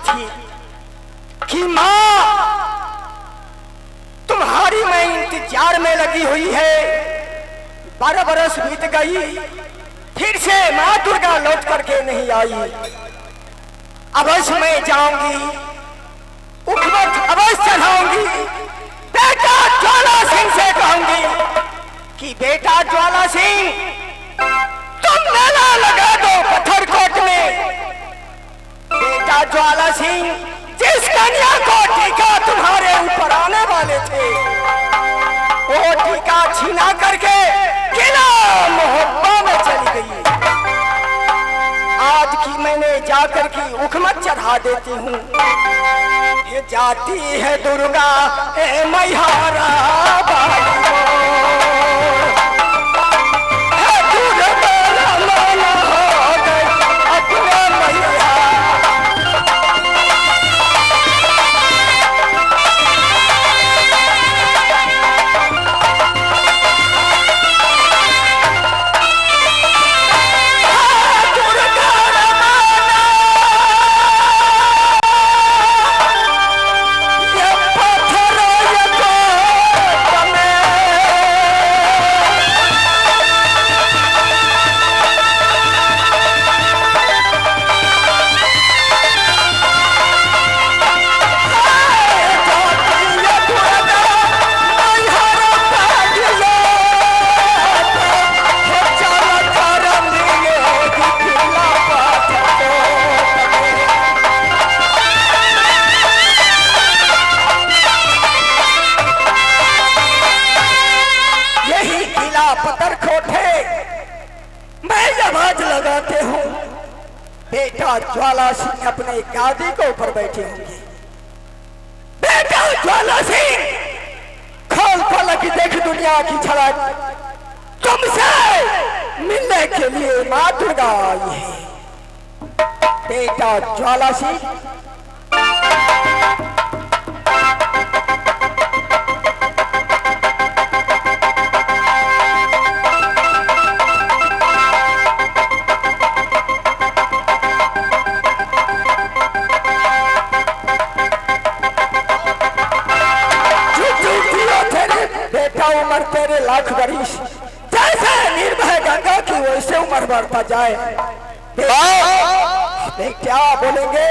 थी कि माँ तुम्हारी मैं इंतजार में लगी हुई है। 12 बरस बीत गई, फिर से माँ दुर्गा लौट करके नहीं आई। अवश्य मैं जाऊंगी, उखवट अवश्य चढ़ाऊंगी। बेटा ज्वाला सिंह से कहूंगी कि बेटा ज्वाला सिंह, तुम मेला लगा दो पत्थरकोट में। बेटा ज्वाला सिंह, जिस कन्या को टीका तुम्हारे ऊपर आने वाले थे, वो टीका छीना करके किला मोहब्बा में चली गई। आज की मैंने जाकर की उखमत चढ़ा देती हूँ। ये जाती है दुर्गा ए मैहारा बाली ज्वाला सिंह अपने गादी के ऊपर बैठे होंगे। बेटा ज्वाला सिंह, खोल खोल की देख दुनिया की झलक, तुमसे मिलने के लिए माँ दुर्गा आई है। बेटा ज्वाला सिंह, तेरे लाख बरिस, जैसे निर्भय गंगा की वैसे उम्र बढ़ता जाए। क्या बोलेंगे?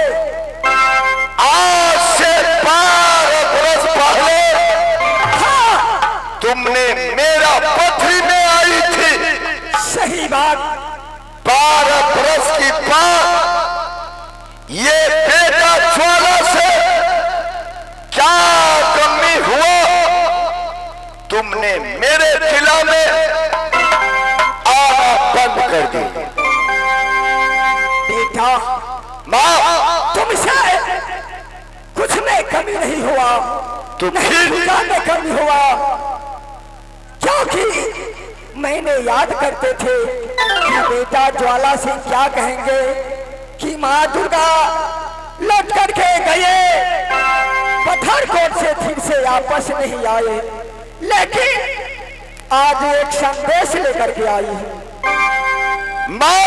आज से 12 बरस पहले तुमने मेरा पथरी में आई थी। सही बात। 12 बरस की बात, ये बेटा ज्वाला से क्या कमी हुआ? तुमने मेरे किला में आना बंद कर दी। बेटा, माँ, तुमसे कुछ में कमी नहीं हुआ, तो फिर में कमी हुआ, क्योंकि मैंने याद करते थे कि बेटा ज्वाला सिंह क्या कहेंगे कि माँ दुर्गा लौट करके गए, पत्थरकोट से फिर से वापस नहीं आए। लेकिन आज एक संदेश लेकर के आई है। माँ,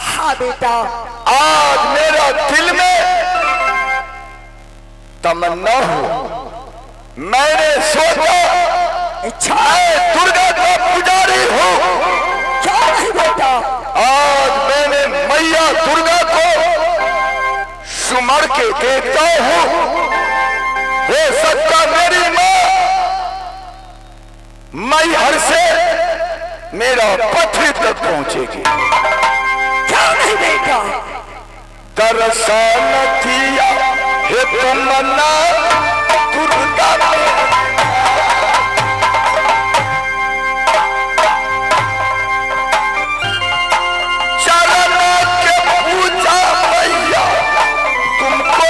हाँ बेटा, आज मेरा दिल में तमन्ना हो, मैंने सोचा इच्छा दुर्गा का पुजारी हूँ। क्या नहीं बेटा? आज मैंने मैया दुर्गा को सुमर के देखता हूँ। हो सकता मेरी माँ मैहर से मेरा पथरी तक पहुंचेगी। क्या नहीं बेटा? दर्शन किया हे तमन्ना दुर्गा चरण के पूजा मैया तुमको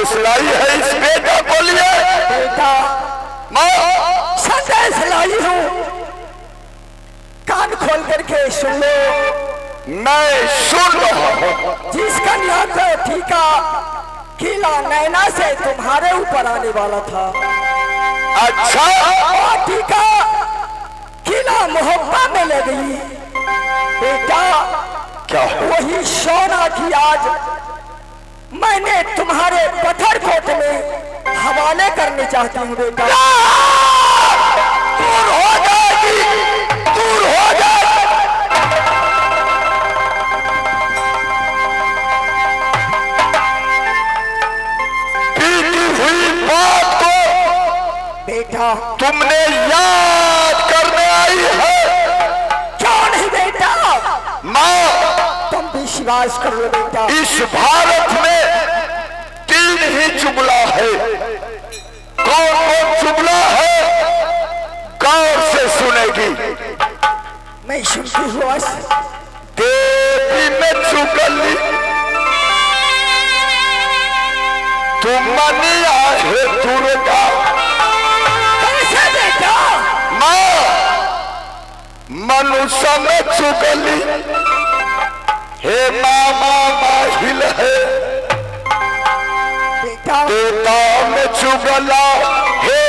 संदेश लाई है इस बेटा को लिए? बेटा माँ संदेश लाई हूँ, कान खोल करके सुन लो। मैं सुन रहा हूँ। जिस कन्या को टीका किला नैना से तुम्हारे ऊपर आने वाला था, अच्छा और टीका किला मोहब्बा में ले गई। बेटा क्या वही सोना की आज मैंने तुम्हारे पत्थर कोट में हवाले करनी चाहती हूँ। बेटा दूर हो जाएगी, दूर हो जाएगी। बीती हुई बात को बेटा तुमने याद करने आई है? क्यों नहीं बेटा, माँ तुम विश्वास करो बेटा। इस भारत में 3 ही जुमला है। कौन कौन जुमला है? गौर से सुनेगी। मैं सुनती हूँ। देवी में चुगली तुम मनिया है दुर्गा। कैसे बेटा? माँ मनुष्य में चुगली हे मामा माहिल है। बेटा देता में चुगला हे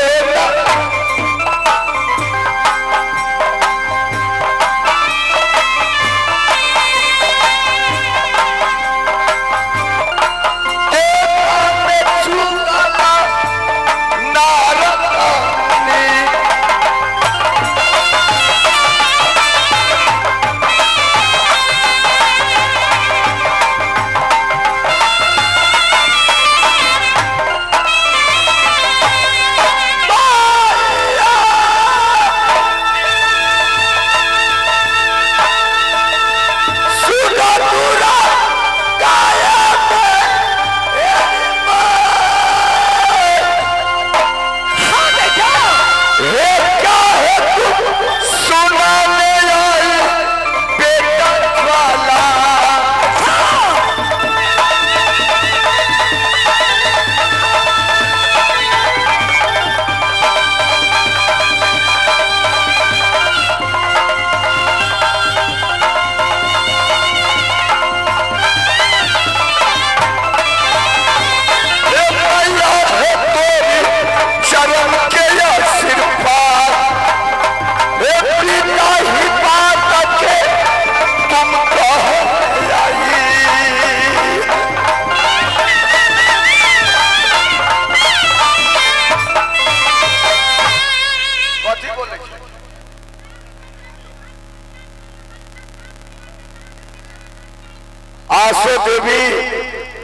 आशा देवी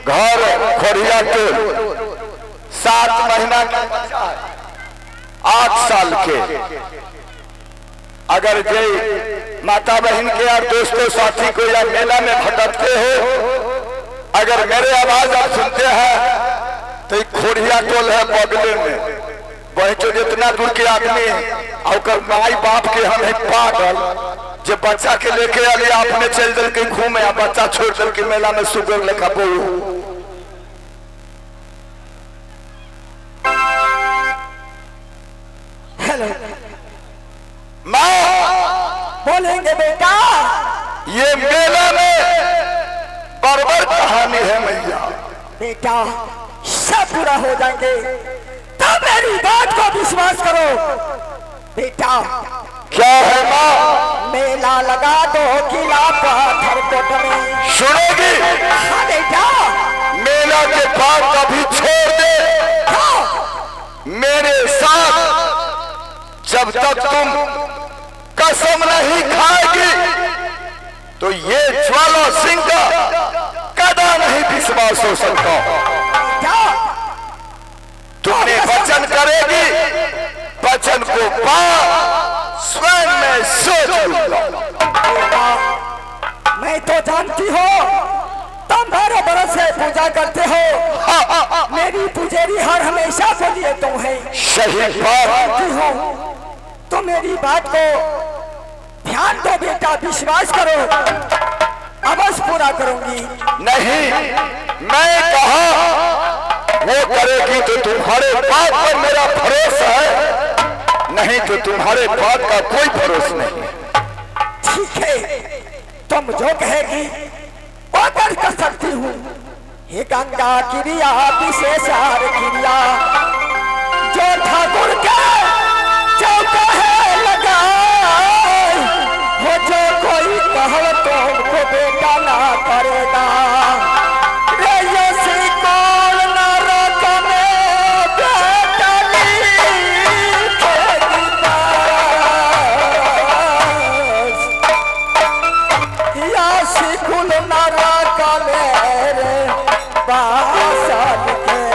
घर खोरिया के 7 महीना के बच्चा है, 8 साल के। अगर जे माता बहन के या दोस्तों साथी को या मेला में भटकते हो, अगर मेरे आवाज आप सुनते हैं तो खोरिया टोल है बगले में। वही तो जितना दूर के आदमी और माई बाप के हम एक पागल जो बच्चा के लेके आलिए आपने चल दल के घूमे आ बच्चा छोड़ दल के मेला में सुगर लेखा बोलू। हेलो माँ बोलेंगे बेटा? ये मेला में बर्बर कहानी है मैया। बेटा सब पूरा हो जाएंगे, तब मेरी बात को विश्वास करो। बेटा क्या है माँ? मेला लगा दो किला पत्थर कोट में। सुनेगी? हाँ बेटा। मेला के बाद कभी छोड़ दे। हाँ। मेरे साथ जब तक तुम कसम नहीं खाएगी तो ये ज्वाला सिंह का कदा नहीं विश्वास हो सकता। बेटा तुमने वचन करेगी, वचन को पा स्वयं में सोच लूंगा। बेटा मैं तो जानती हो तुम 12 बरस से पूजा करते हो। मेरी पुजारी हर हमेशा के लिए तुम है। सही बात हो तो मेरी बात को ध्यान दो बेटा, विश्वास करो, अवश्य पूरा करूंगी। नहीं। मैं कहा वो करेगी तो तुम्हारे बाप पर मेरा भरोसा है, नहीं तो तुम्हारे बाप का कोई भरोसा नहीं है। ठीक है, तुम जो कहेगी वो कर सकती हूँ। हे गंगा क्रिया विशेषार क्रिया, जो ठाकुर के चौका है लगा हो, जो कोई कहो तुमको बेटा ना करेगा। रे यसी कौन ना रोका में बेटा लिखेगी दास, यसी कुल ना रोका मेरे बासा लिखेगी।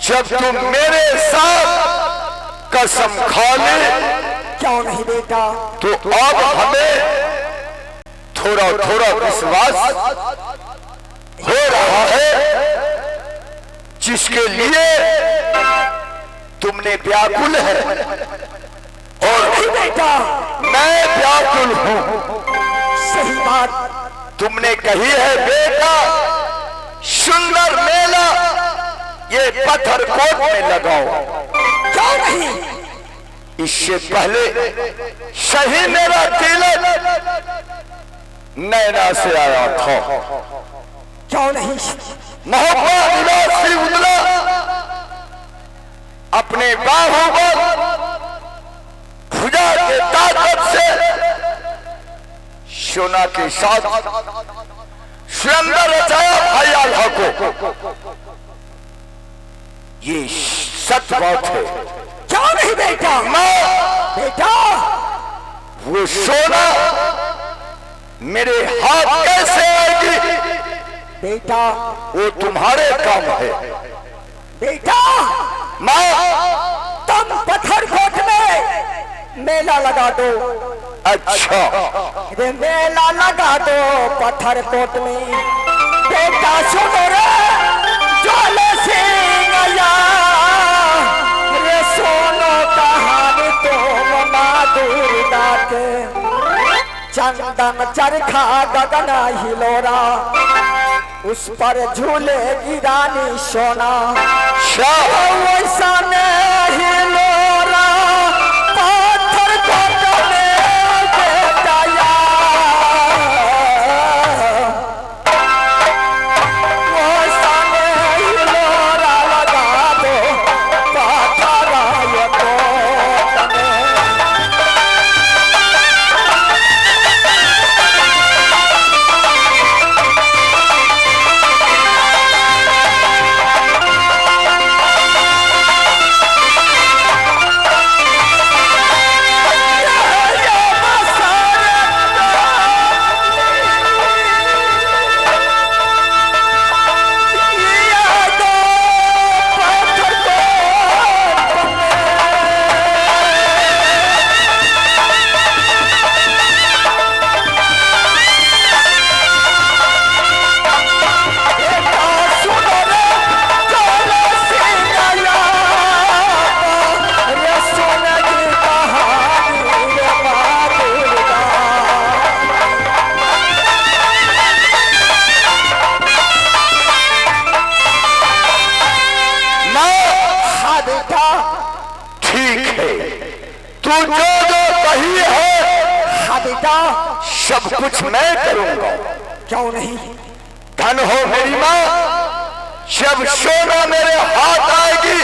जब तुम मेरे साथ कसम खा ले, क्यों नहीं बेटा, तो अब हमें थोड़ा थोड़ा विश्वास हो रहा है। जिसके लिए तुमने व्याकुल है और बेटा मैं व्याकुल हूं। सही बात तुमने कही है बेटा, सुंदर मेला ये पत्थरकोट में लगाओ। क्यों नहीं, इससे पहले सही मेरा तिलक नैना से आया था। क्यों नहीं, मोहब्बत निवासी उदला अपने बाहुबल भुजा के ताकत से सोना के साथ सुंदर रचाया भाई आल्हा को। ये सच बात है। क्यों नहीं बेटा, बेटा वो सोना मेरे हाथ कैसे आएगी? बेटा वो तुम्हारे काम है। बेटा माँ तुम पत्थरकोट में मेला लगा दो। अच्छा रे मेला लगा दो पत्थरकोट में। बेटा सुनो रे ज्वाले सिंह आया, रे सोनो कहानी तुम माँ दुर्गा के। चंदन चरखा गगन हिलोरा, उस पर झूलेगी रानी सोना। वैसा नहीं हिलोरा पत्थरकोट में बेटा वैसा नहीं हिलोरा लगा दो पत्थरकोट में। क्या? सब कुछ मैं करूंगा। क्यों नहीं? धन हो मेरी माँ, जब सोना मेरे हाथ आएगी,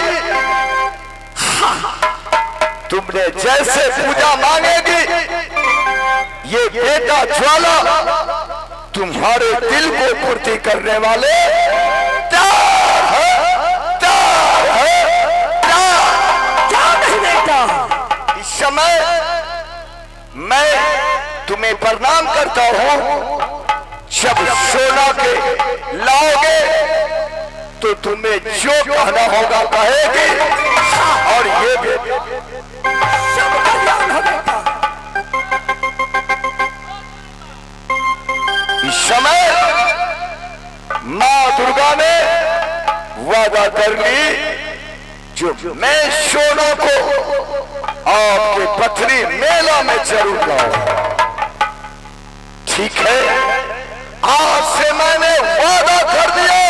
तुमने जैसे पूजा मांगेगी, ये बेटा ज्वाला तुम्हारे दिल को पूर्ति करने वाले तैयार है, तैयार है, तैयार। क्या नहीं बेटा? इस समय मैं तुम्हें प्रणाम करता हूँ। जब सोना के लाओगे तो तुम्हें जो कहना होगा कहेगी, और ये भी सब कल्याण हो बेटा। इस समय माँ दुर्गा ने वादा कर ली, जो मैं सोना को आपके पथरी मेला में जरूर लाऊंगा। ठीक है, आज से मैंने वादा कर दिया,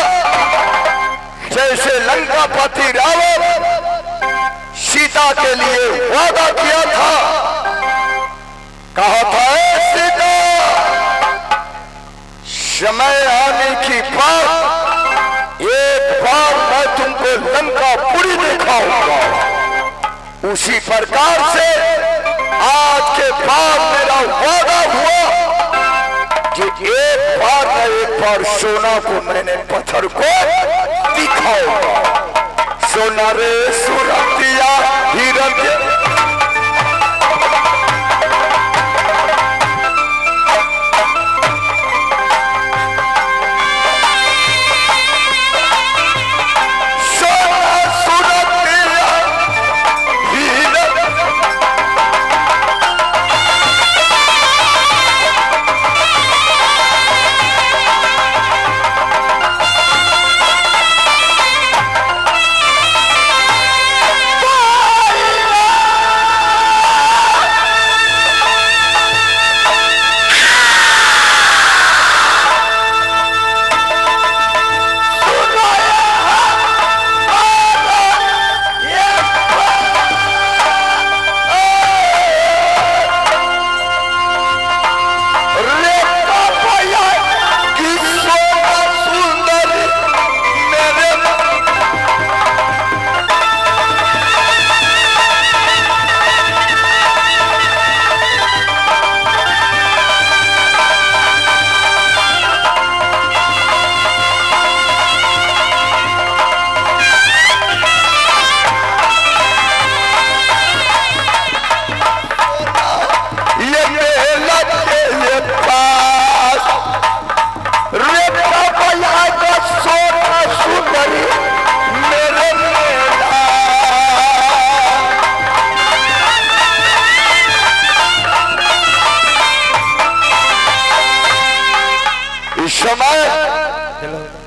जैसे लंकापति रावण सीता के लिए वादा किया था, कहा था सीता समय आने की बात एक बार मैं तुमको लंकापुरी दिखाऊंगा। उसी प्रकार से आज के बाद मेरा वादा हुआ कि एक बार सोना को मैंने पत्थर को दिखाऊंगा। सोना रे सुरतिया हीरन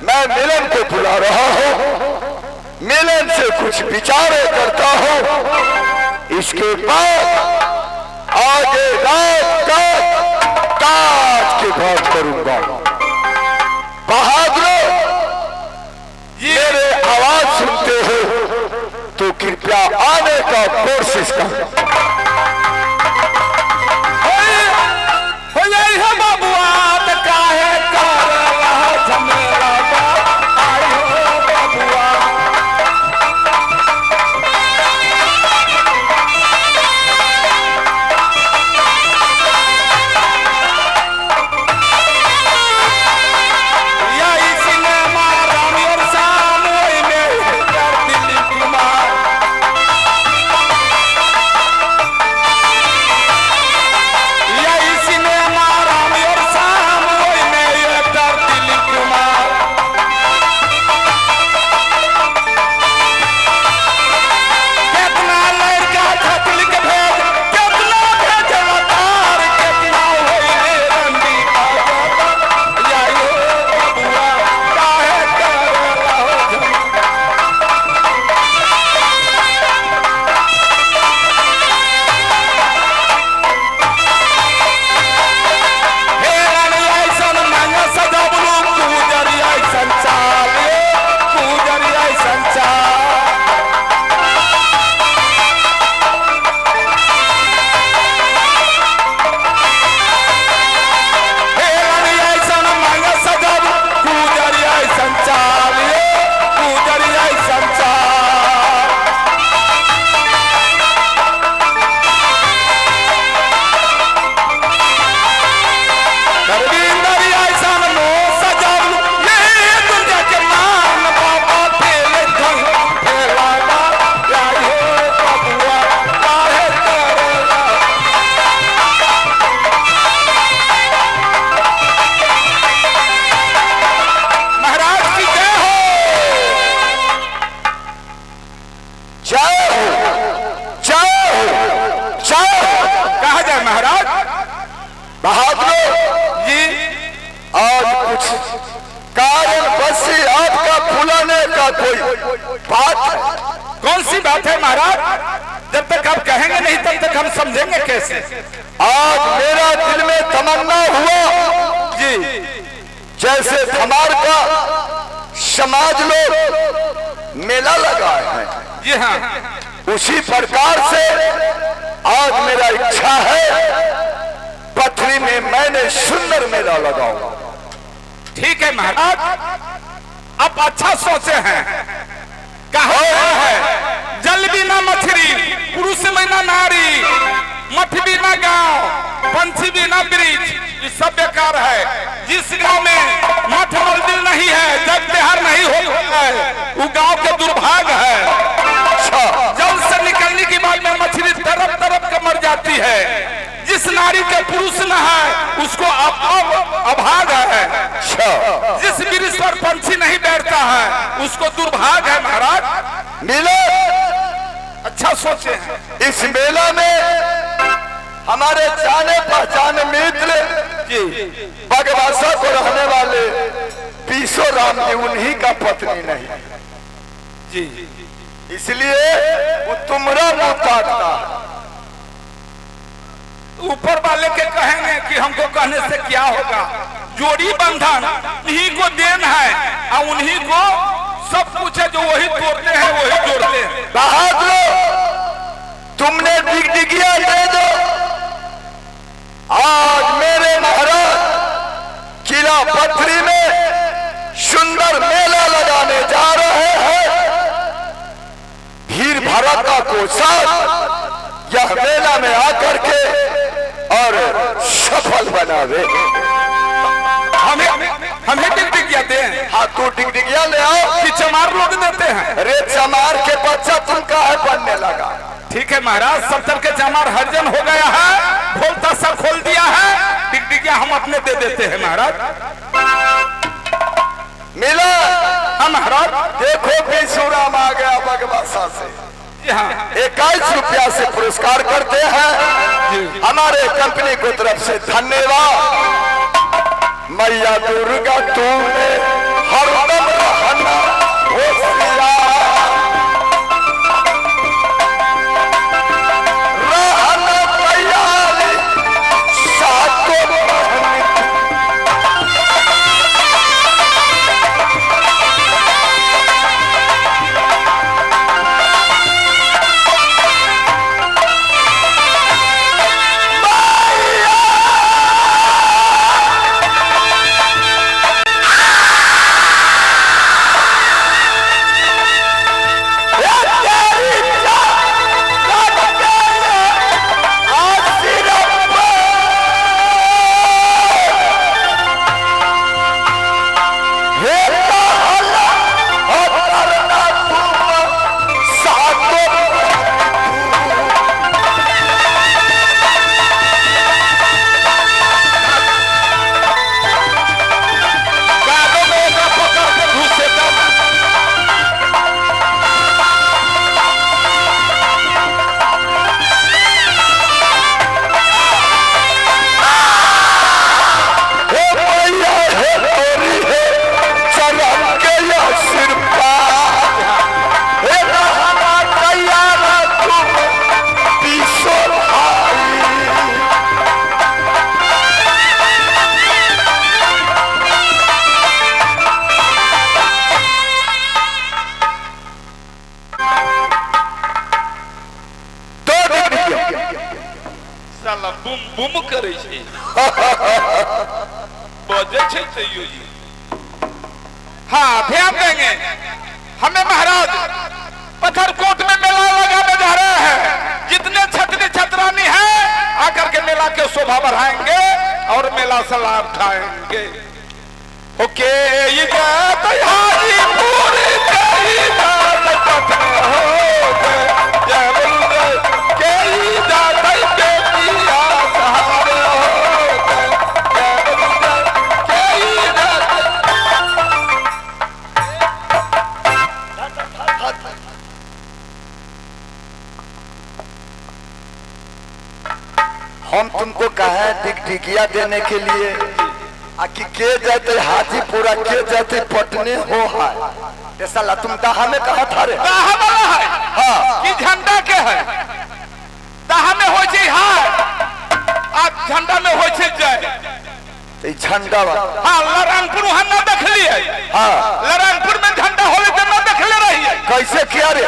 मैं मिलन को बुला रहा हूँ, मिलन से कुछ विचार करता हूँ। इसके बाद आगे रात का ताज की बात करूंगा। बहादुर, मेरे आवाज सुनते हो तो कृपया आने का कोशिश करो। बात है। कौन सी बात है महाराज? जब तक आप कहेंगे नहीं तब तक हम समझेंगे कैसे? आज मेरा दिल में तमन्ना हुआ जी, जैसे धमार का समाज लोग मेला लगाए हैं, जी हाँ, उसी प्रकार से आज मेरा इच्छा है पथरी में मैंने सुंदर मेला लगाऊंगा। ठीक है महाराज, आप अच्छा सोचे हैं। कहा है जल बिना मछली, पुरुष बिना नारी, मठ बिना गांव, पंछी बिना वृक्ष, ये सब बेकार है। जिस गांव में मठ मंदिर नहीं है, जग त्योहार नहीं होता है, वो गांव के दुर्भाग्य है। जल से निकलने के बाद में मछली तरफ तरफ के मर जाती है। जिस नारी के पुरुष न है उसको अभागा है। जिस वृक्ष पर पंछी नहीं बैठता है उसको दुर्भाग्य है। महाराज मिलो, अच्छा सोचे हैं। इस मेला में हमारे जाने पहचाने मित्र जी, बगवासा को रहने वाले पीसो राम जी, उन्हीं का पत्नी नहीं, जी, इसलिए वो तुमरा मुंह ताकता। ऊपर वाले के कहेंगे कि हमको कहने से क्या होगा? जोड़ी बंधन इन्हीं को देन है और उन्हीं को सब कुछ है, जो वही तोड़ते हैं वही जोड़ते हैं। बहादुर, तुमने डिगडिगिया दे दो। आज मेरे महाराज किला पथरी में सुंदर मेला लगाने जा रहे हैं। भीड़ भड़का को साथ यह मेला में आकर के और सफल बनावे। हमें टिकटिकिया दें। हाँ, तू टिकटिकिया ले आओ कि चमार लोग देते हैं। अरे चमार के बच्चा तुम काहे बनने लगा? ठीक है महाराज, सब तरह के चमार हरिजन हो गया है, खोलता सब खोल दिया है, टिकटिकिया हम अपने दे देते हैं महाराज। मिला? हाँ महाराज, देखो बेसुराम आ गया बगवासा से। जी हाँ, 21 रुपया से पुरस्कार करते हैं हमारे कंपनी को तरफ से। धन्यवाद। मैया दुर्गा तूने हरदम रहना होशियार, रहना तैयारी सातों बहन। बुम करे छे बजे छे तैयो जी। हाँ, ध्यान देंगे। हमें महाराज पत्थरकोट में मेला लगाने जा रहे हैं। जितने छतरी छतरानी है आकर के मेला के शोभा बढ़ाएंगे और मेला से लाभ उठाएंगे। ओके, ये हाजीपुर हम तुमको कहे टिकटिकिया देने के लिए, आकि के जाते हाजीपुरा, के जाते पटने हो है। ये साला तुम दाहा में कहा था रे? दाहा वाला है हाँ कि झंडा के है? दाहा में हो छै हार आ झंडा में हो छै जय। तो झंडा वाला हाँ लरानपुर वहां ना देखलिए? हाँ लरानपुर में झंडा होले तो ना देखले रहिए? कैसे किया रे?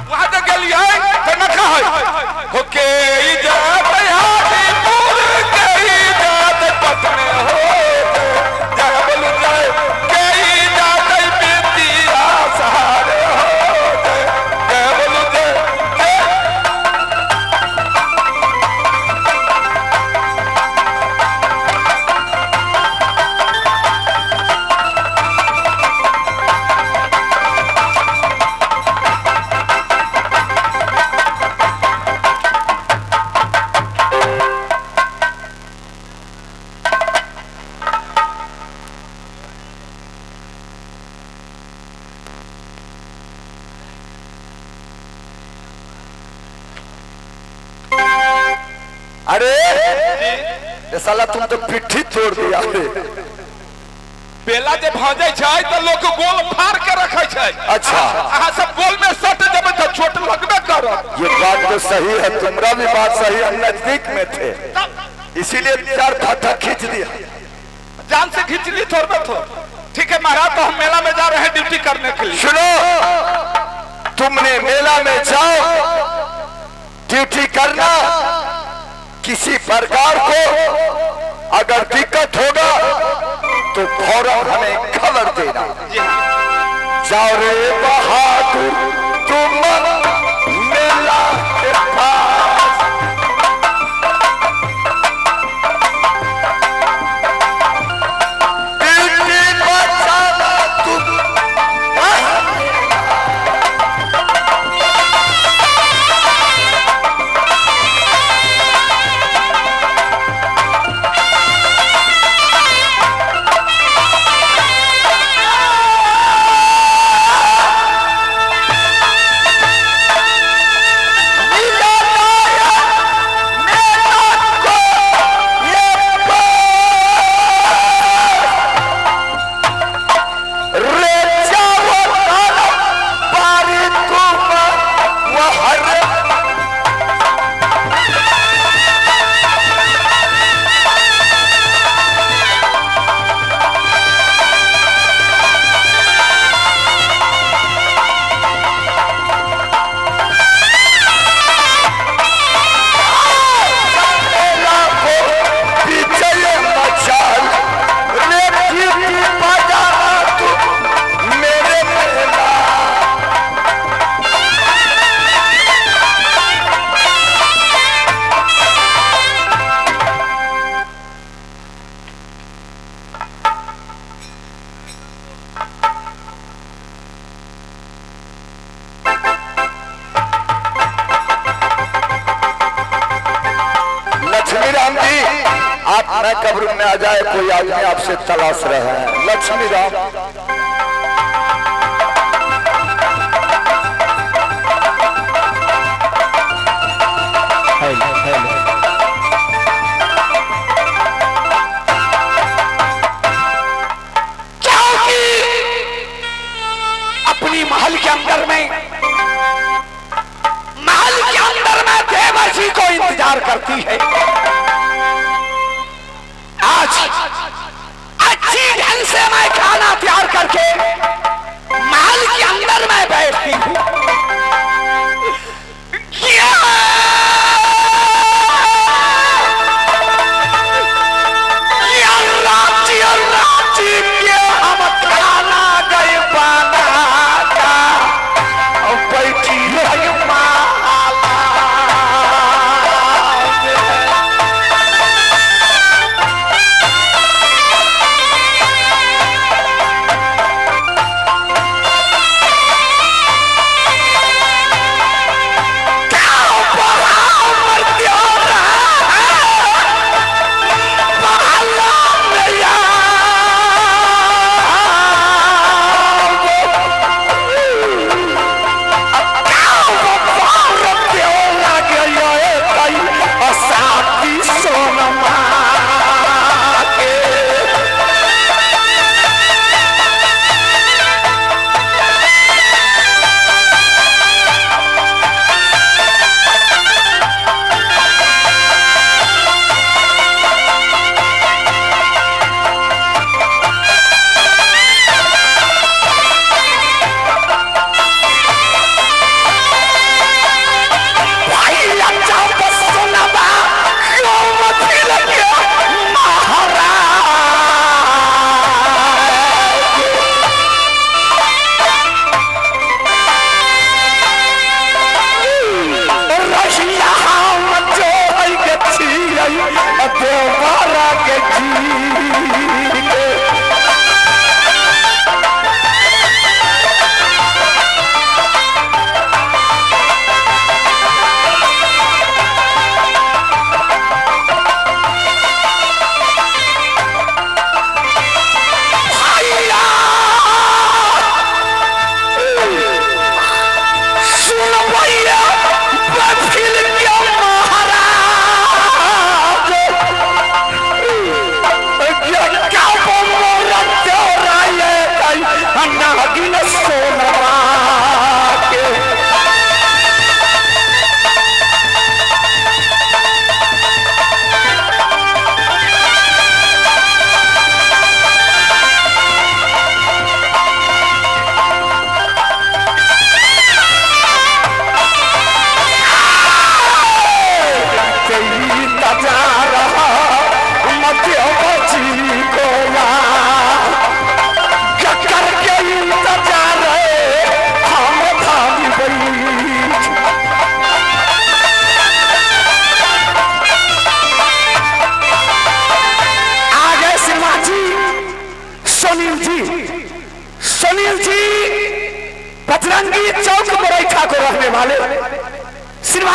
वहां तो गेलिए तो न कहे हो के इजात हाजीपुर के इजात पटने हो जय बोलू जय के इजात बेतिया सहारे हो जय बोलू जय जय। अरे ये साला तुम तो पिट्ठी तोड़ दिया रे। बेला जे भाजे छै तो लोग गोल फाड़ के रखे छै। अच्छा अहाँ सब गोल में सट देबे तो चोट लगबे करत। ये बात तो सही है, तुम्हारा भी बात सही, हम नजदीक में थे इसीलिए 4 फटा खींच दिया। जान से खींच ली थोड़ा थोड़ा। ठीक है महाराज तो हम मेला में जा रहे हैं ड्यूटी करने के लिए। सुनो, तुमने मेला में जाओ ड्यूटी करना, किसी प्रकार को अगर दिक्कत होगा तो फौरन हमें खबर देना। जाओ रे बहादुर तुम मेला के पास, ड्यूटी बचाना तुम। लक्ष्मी राम जी, आप न कब्र में आ जाए, कोई आदमी आपसे तलाश रहे हैं। लक्ष्मी राम अपनी महल के अंदर में देवर्षि को इंतजार करती है। आज अच्छी ढंग से मैं खाना तैयार करके महल के अंदर में बैठती हूँ। हम खाना गए बना का बैठी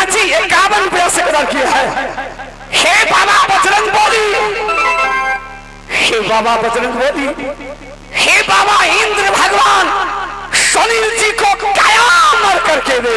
श्रीमान जी 51 रुपया से कदर किया है। हे बाबा बजरंग बोली, हे बाबा बजरंग बोली, हे बाबा इंद्र भगवान सुनील जी को काया मर करके दे।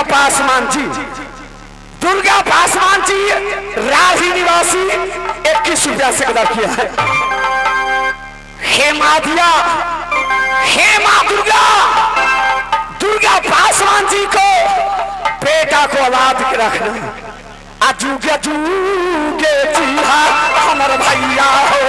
पासवान जी, दुर्गा पासवान जी राजी निवासी 21 रुपया से अदा किया है। हे मां दिया, हे मां दुर्गा, दुर्गा पासवान जी को बेटा को औलाद के रखना। अजूगे अजूगे जीहा हमारे भैया हो,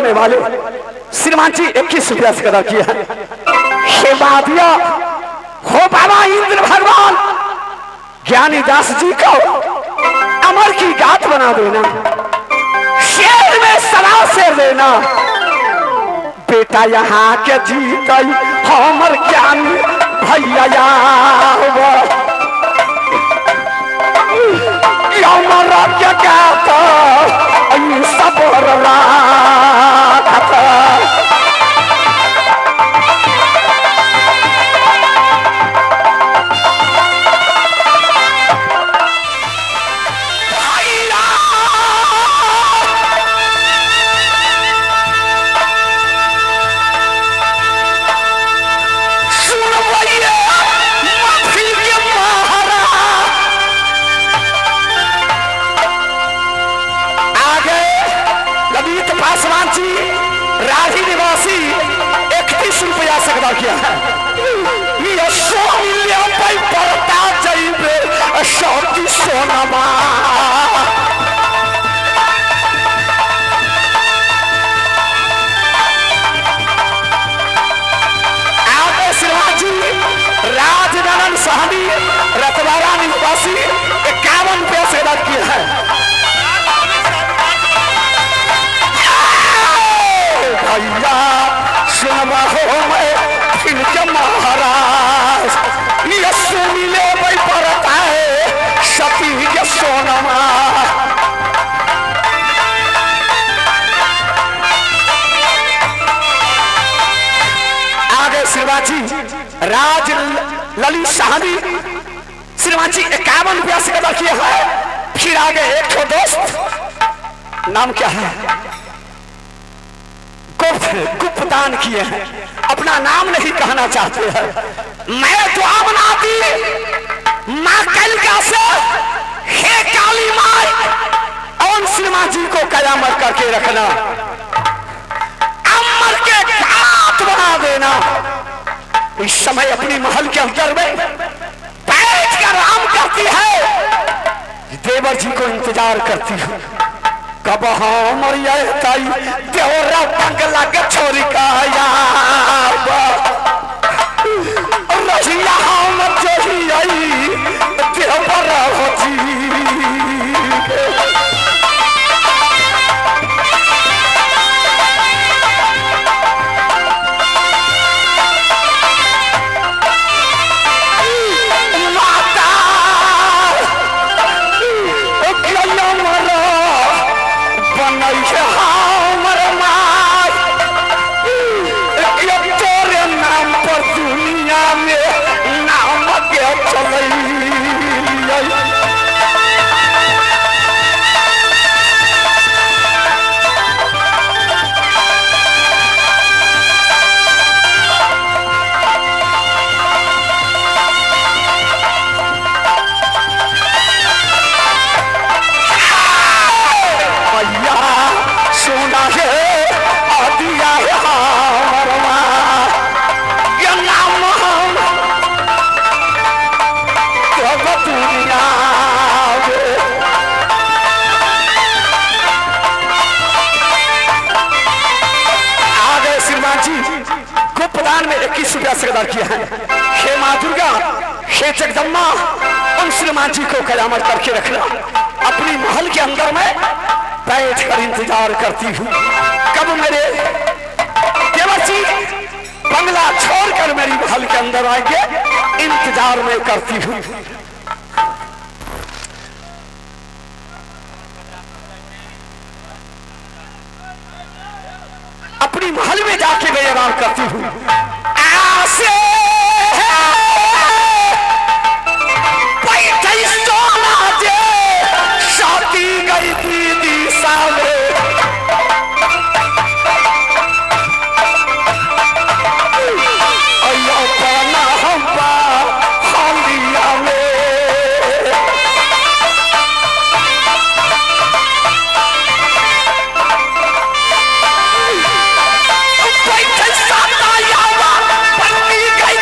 होने वाले श्रीमान जी 21 रुपया से अदा किया है। हे बादिया हो बाबा इंद्र भगवान ज्ञानी दास जी को अमर की गात बना देना, शेर में सवा शेर देना। बेटा यहाँ के जीत हमर ज्ञानी भैया अमर के गात सब राही निवासी 31 रुपया से अदा किया है। ये 100 मिलियन भाई पड़ता जाइबे शौकी सोनमा। आगे शिवाजी राजनंदन सहनी रतवारा निवासी 51 रुपया से अदा किया है। भैया सुनवा हो मैं फिर के महाराज ये सुनिले भाई पड़ता है सती के सोनमा। आगे श्रीवाची राज ललित साहनी श्रीवाची 51 रुपया से अदा किया है। फिर आगे एक ठो दोस्त नाम क्या है गुप्त दान किए हैं, अपना नाम नहीं कहना चाहते हैं। मैं दुआ बनाती माँ कलिका से, हे काली माँ और श्रीमान जी को कयामत करके रखना, अमर के घाट बना देना। इस समय अपनी महल के अंदर में बैठ कर आराम करती है, देवर जी को इंतजार करती हूँ कब हमर देवरा बंगला के छोरी का रहिया हम जही आई देवर होती। में 21 रुपया से अदा किया है। हे माँ दुर्गा, हे जगदम्बा, उन श्रीमान जी को कयामत करके रखना। अपनी महल के अंदर में बैठ कर इंतजार करती हूँ कब मेरे देवर जी बंगला छोड़कर मेरी महल के अंदर आएंगे, इंतजार में करती हूँ। अपनी महल में जाके मैं आराम करती हूँ। ऐसे सोना जे शादी गई थी दिशा में, अयो पाना हम हालिया में बैठे साता यावा पन्नी गई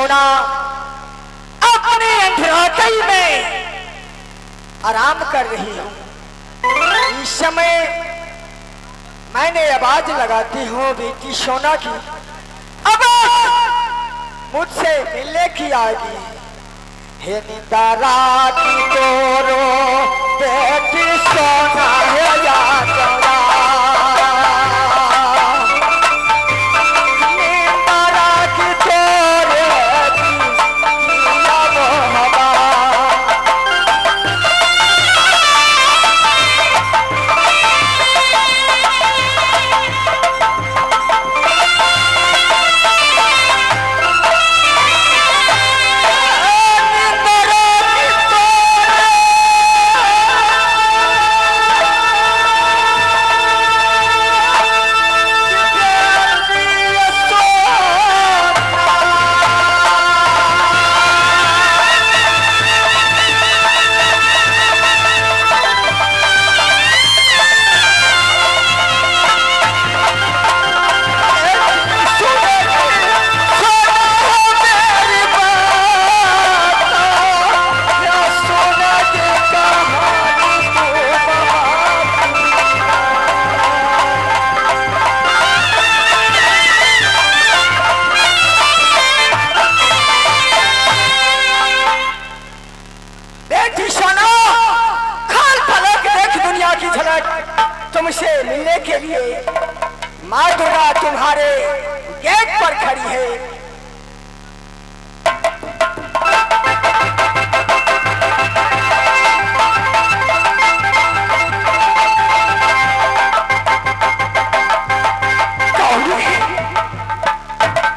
सोना अपने अंधरातई में आराम कर रही हूँ। इस समय मैंने आवाज लगाती हूँ बेटी सोना की, अब मुझसे मिलने की आएगी। हे निंदारा की तोरो बेटी सोना है याद तुमसे मिलने के लिए माँ दुर्गा तुम्हारे गेट पर खड़ी है।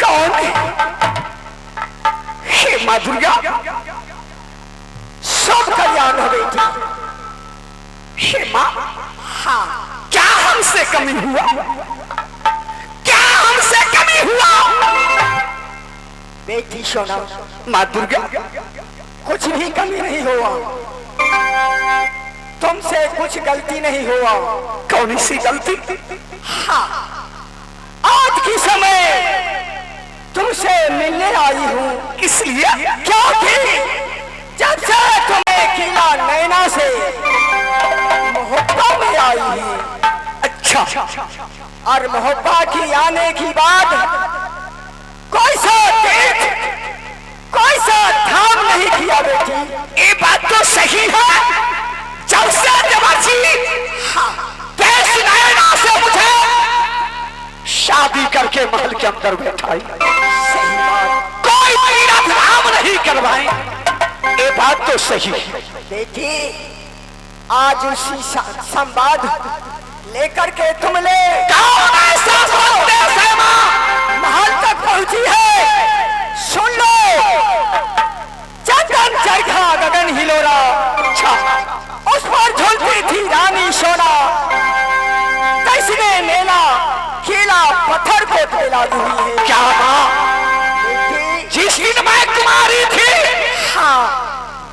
कौन है? हे माँ दुर्गा, सब कल्याण हो बेटी। हे माँ, हाँ, क्या हमसे कमी हुआ? क्या हमसे कमी हुआ? बेटी सोना, माँ दुर्गा, कुछ भी कमी नहीं हुआ, तुमसे कुछ गलती नहीं हुआ। कौन सी गलती? हाँ, आज के समय तुमसे मिलने आई हूँ, इसलिए क्योंकि जब से तुम्हें किला नैना से मोहब्बत में आई है। अच्छा, और मोहब्बत की आने की बाद कोई सा तीर्थ, कोई सा धाम नहीं किया बेटी। ये बात तो सही है। जब से देवर्षि नैना से मुझे शादी करके महल के अंदर बैठाई, सही बात, कोई तीर्थ धाम नहीं करवाए, ये बात तो सही है बेटी। आज उसी संवाद लेकर के तुमने महल तक पहुंची है। सुन लो, चंदन चरखा गगन हिलोरा, उस पर झूलती थी रानी सोना, किसने मेला खीला पत्थर को फैला हुई है। क्या बात? जिस दिन मैं कुमारी थी, हाँ,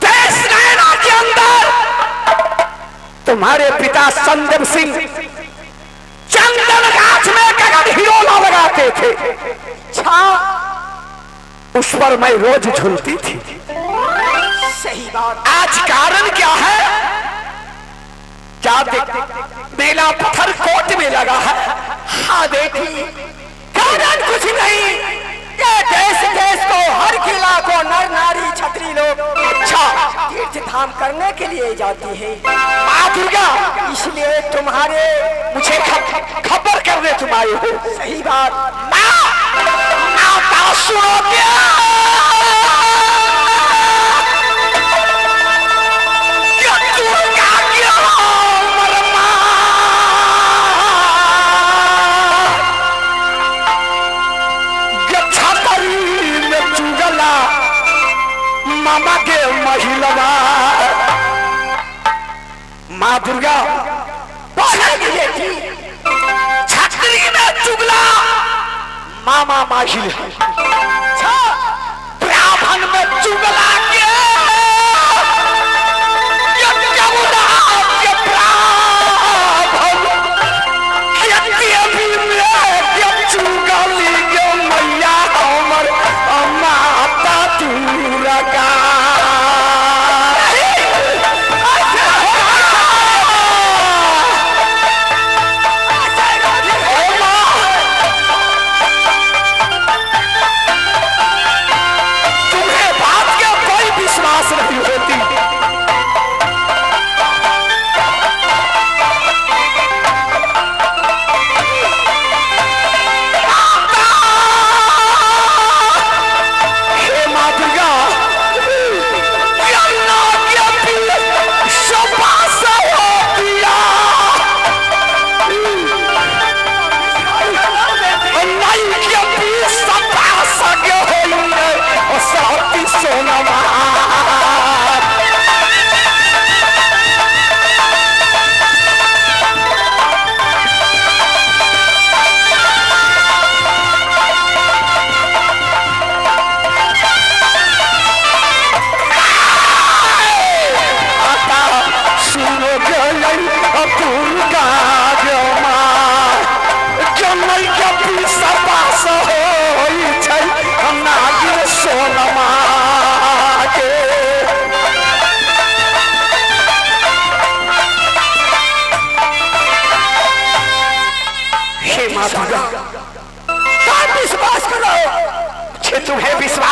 देश नैना के अंदर तुम्हारे पिता संदीप सिंह चंदन गाछ में गगन हिलोला लगाते थे, उस पर मैं रोज झूलती थी। सही बात। आज कारण क्या है? क्या देख, मेला पत्थर कोट में लगा है। हाँ बेटी, कारण कुछ नहीं, ये देश देश को, हर किला को नर नारी छत्री लोग अच्छा तीर्थ धाम करने के लिए जाती है माँ दुर्गा, इसलिए तुम्हारे मुझे खबर करने तुम आए हो। सही बात। माँ सुनोगे? मामा के महिलवा माँ दुर्गा बेटी छतरी में चुगला मामा माहिल, ब्राह्मण में चुगला के चुगली मैया हमर माता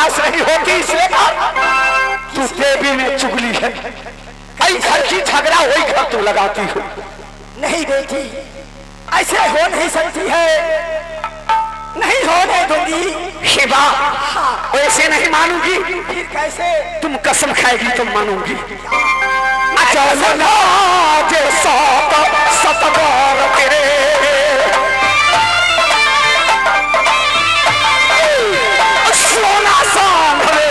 बर्दाश्त नहीं होती इसलिए तू देवी में चुगली है। कई घर की झगड़ा वही घर तू लगाती हो। नहीं बेटी, ऐसे हो नहीं सकती है, नहीं होने दूंगी। शिवा, वैसे नहीं मानूंगी। फिर कैसे? तुम कसम खाएगी तो मानूंगी। सतबार तेरे सोना सांभरे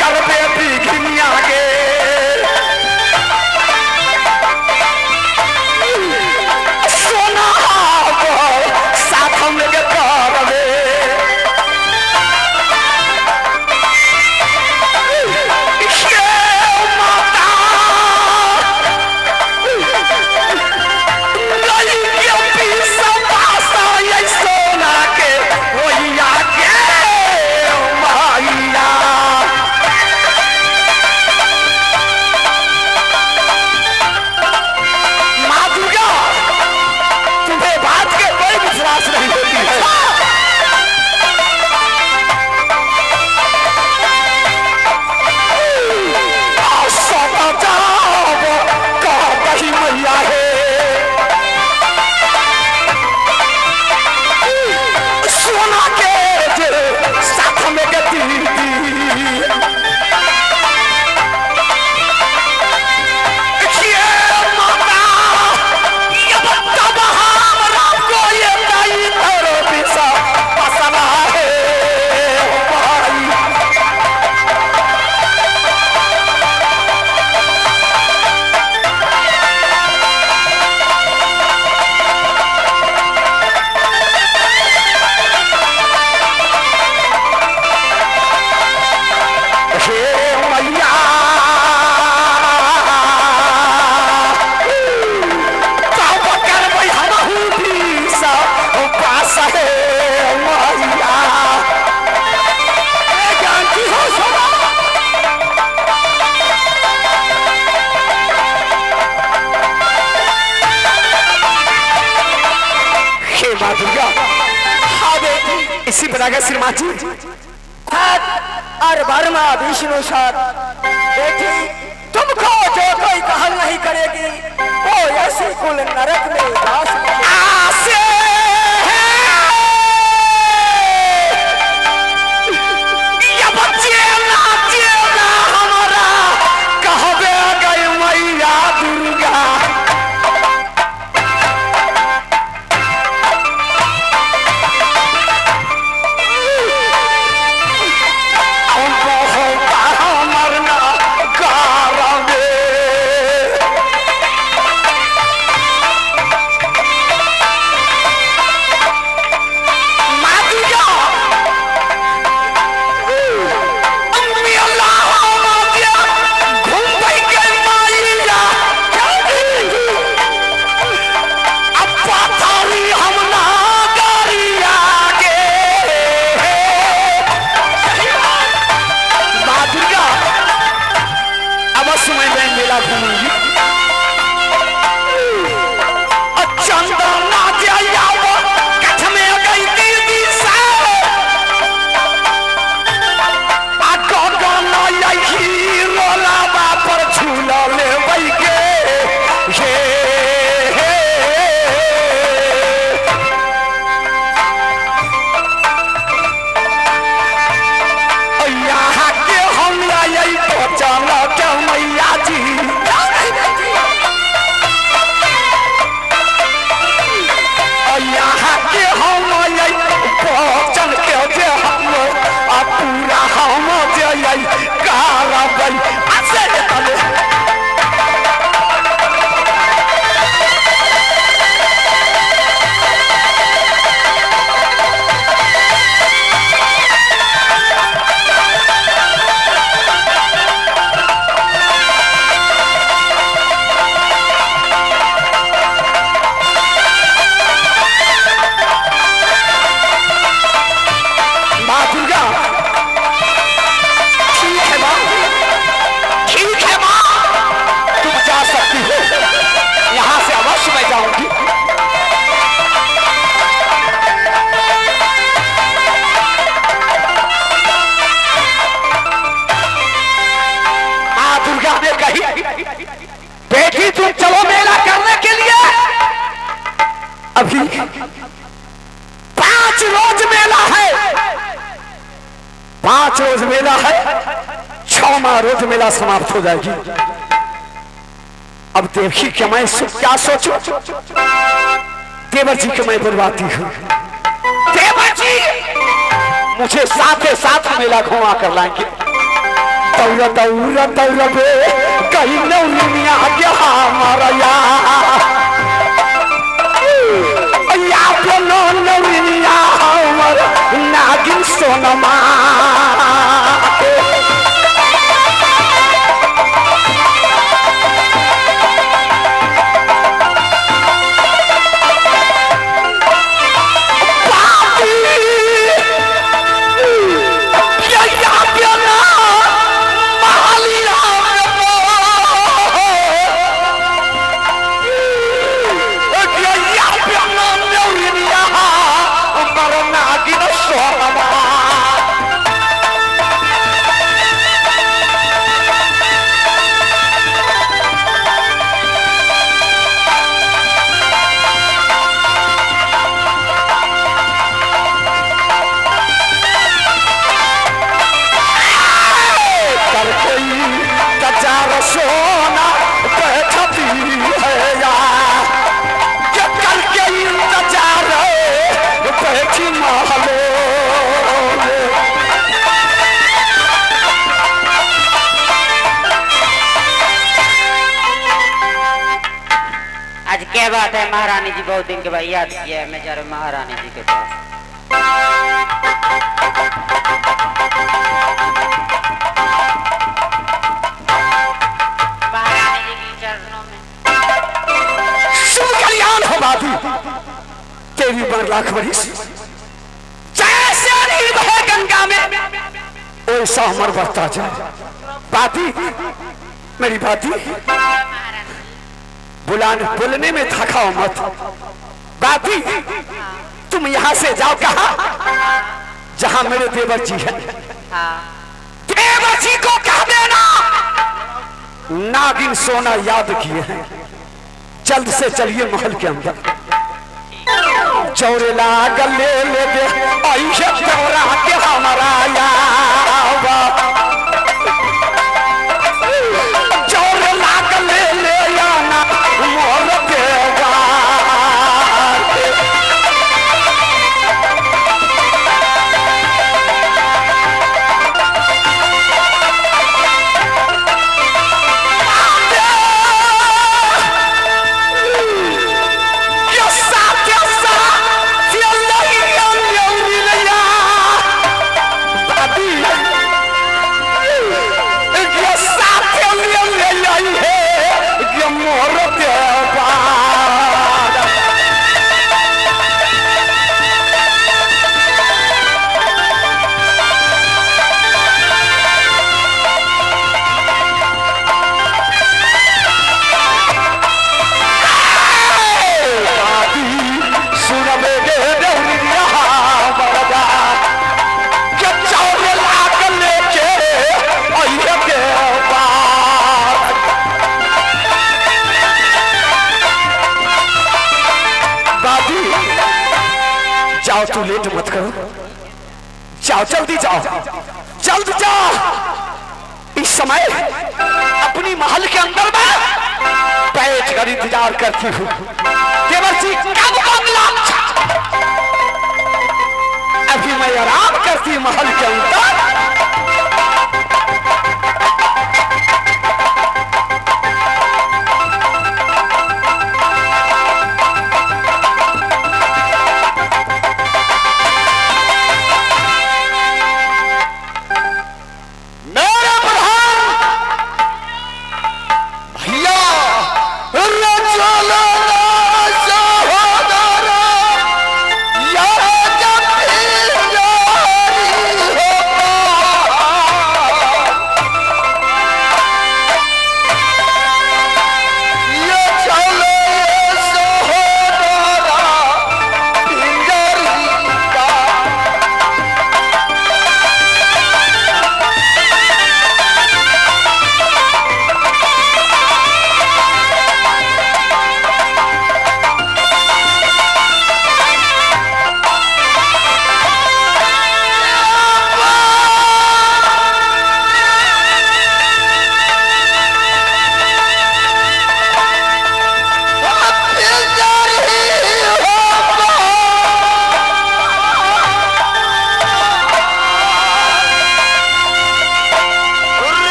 कर बेटी घिनिया गे सोना साथ हम लगे करवे इसी बरागा श्रीमान जी और वर्मा विष्णु सर, बेटी तुमको जो कोई कहल नहीं करेगी वो ऐसी कुल नरक में वास आसे ये बच्चे नाचे ना हमारा कहबे गई मैया दुर्गा अभी 5 रोज मेला है, 5 रोज मेला है, 6वां रोज मेला समाप्त हो जाएगी। अब देखी कि मैं क्या सोचूं, देवर जी को मैं बुलवाती हूँ। देवर जी मुझे साथे साथ मेला घुमा कर लाएंगे। दौड़ दौड़ दौड़बे कहीं नौनिया क्या हमारा या बोलो नौनिया हमारा नागिन सोनमा। सोना बैठती है यार, करके इंतजार बैठी महलो। आज क्या बात है महारानी जी, बहुत दिन के बाद याद किया है मैं जा रहा महारानी जी के पास। तेरी 12 लाख बरिस जैसे नींद है गंगा में वैसा अमर बढ़ता जाए। बाती मेरी बाती बोलने में थकाओ मत। बाती तुम यहाँ से जाओ कहा, जहाँ मेरे देवर जी हैं। देवर जी को कह देना नागिन सोना याद किए हैं, जल्द से चलिए महल के अंदर। चौरे लागल ले दे ऐसे चौरा के हमारा यावा, चौरे लागल ले आना मोर देवा। जाओ, तू लेट मत करो, जाओ जल्दी जाओ, जल्द जाओ। इस समय अपनी महल के अंदर में बैठ कर इंतजार करती हूँ। देवर जी कब अगला, अभी मैं आराम करती महल के अंदर।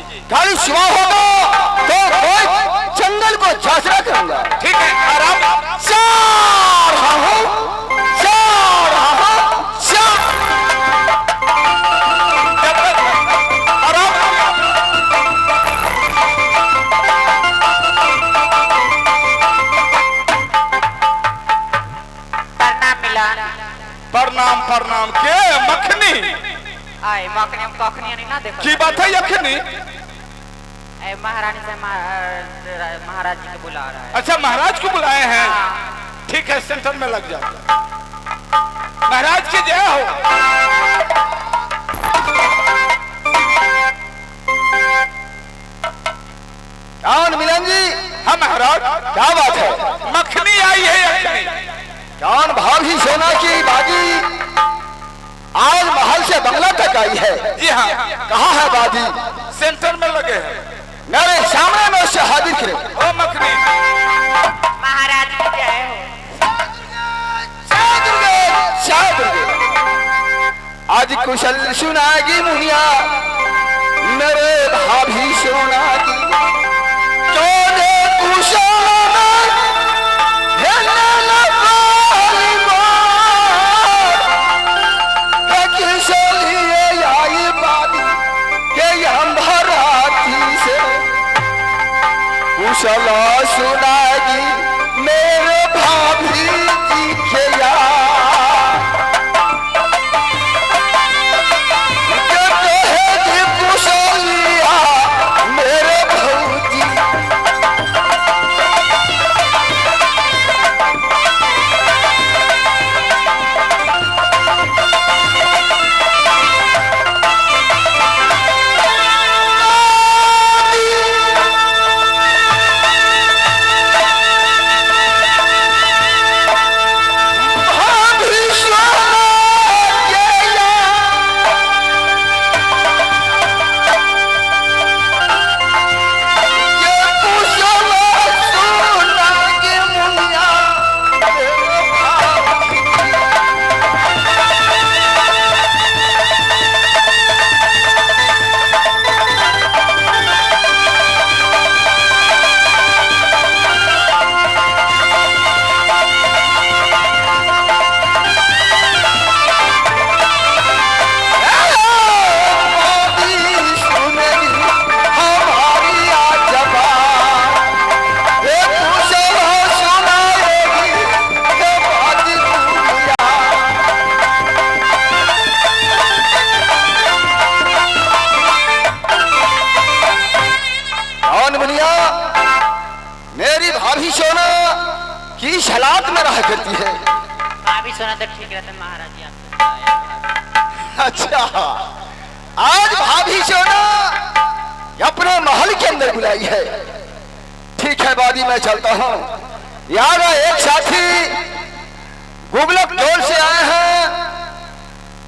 जी खाली सुबह होगा तो कोई जंगल को झांसरा करूंगा। ठीक है आराम जा रहा हूं, जा रहा हूं, जा। जब तक आराम प्रणाम मिला प्रणाम प्रणाम के मखनी आए मखनी हम कखनी नहीं ना देखो की बात है यखनी। ए महारानी से महाराज जी को बुला रहा है। अच्छा महाराज को बुलाए हैं, ठीक है सेंटर में लग जाओ। महाराज की जय हो। कौन मिलन जी? हाँ महाराज क्या बात है? मखनी आई है यखनी। कौन भाभी सेना की बाजी आज महल से बंगला तक आई है? जी हाँ कहाँ है बाजी? सेंटर में लगे हैं। मेरे सामने में उससे हाजिर करे। ओ मखनी महाराज की जय हो। जय दुर्गे, जय दुर्गे। आज कुशल सुनागी मुनिया मेरे भाभी सोना की। चौदह कुशल कुशला सुनागी मेरे भाभी जी के कुशलिया मेरे भौजी। मेरी भाभी सोना किस हालात में रहा करती है? भाभी सोना तो ठीक रहते महाराज जी आपसे। अच्छा आज भाभी सोना अपने महल के अंदर बुलाई है। ठीक है बादी मैं चलता हूँ। यार एक साथी गुगलक डोल से आए हैं,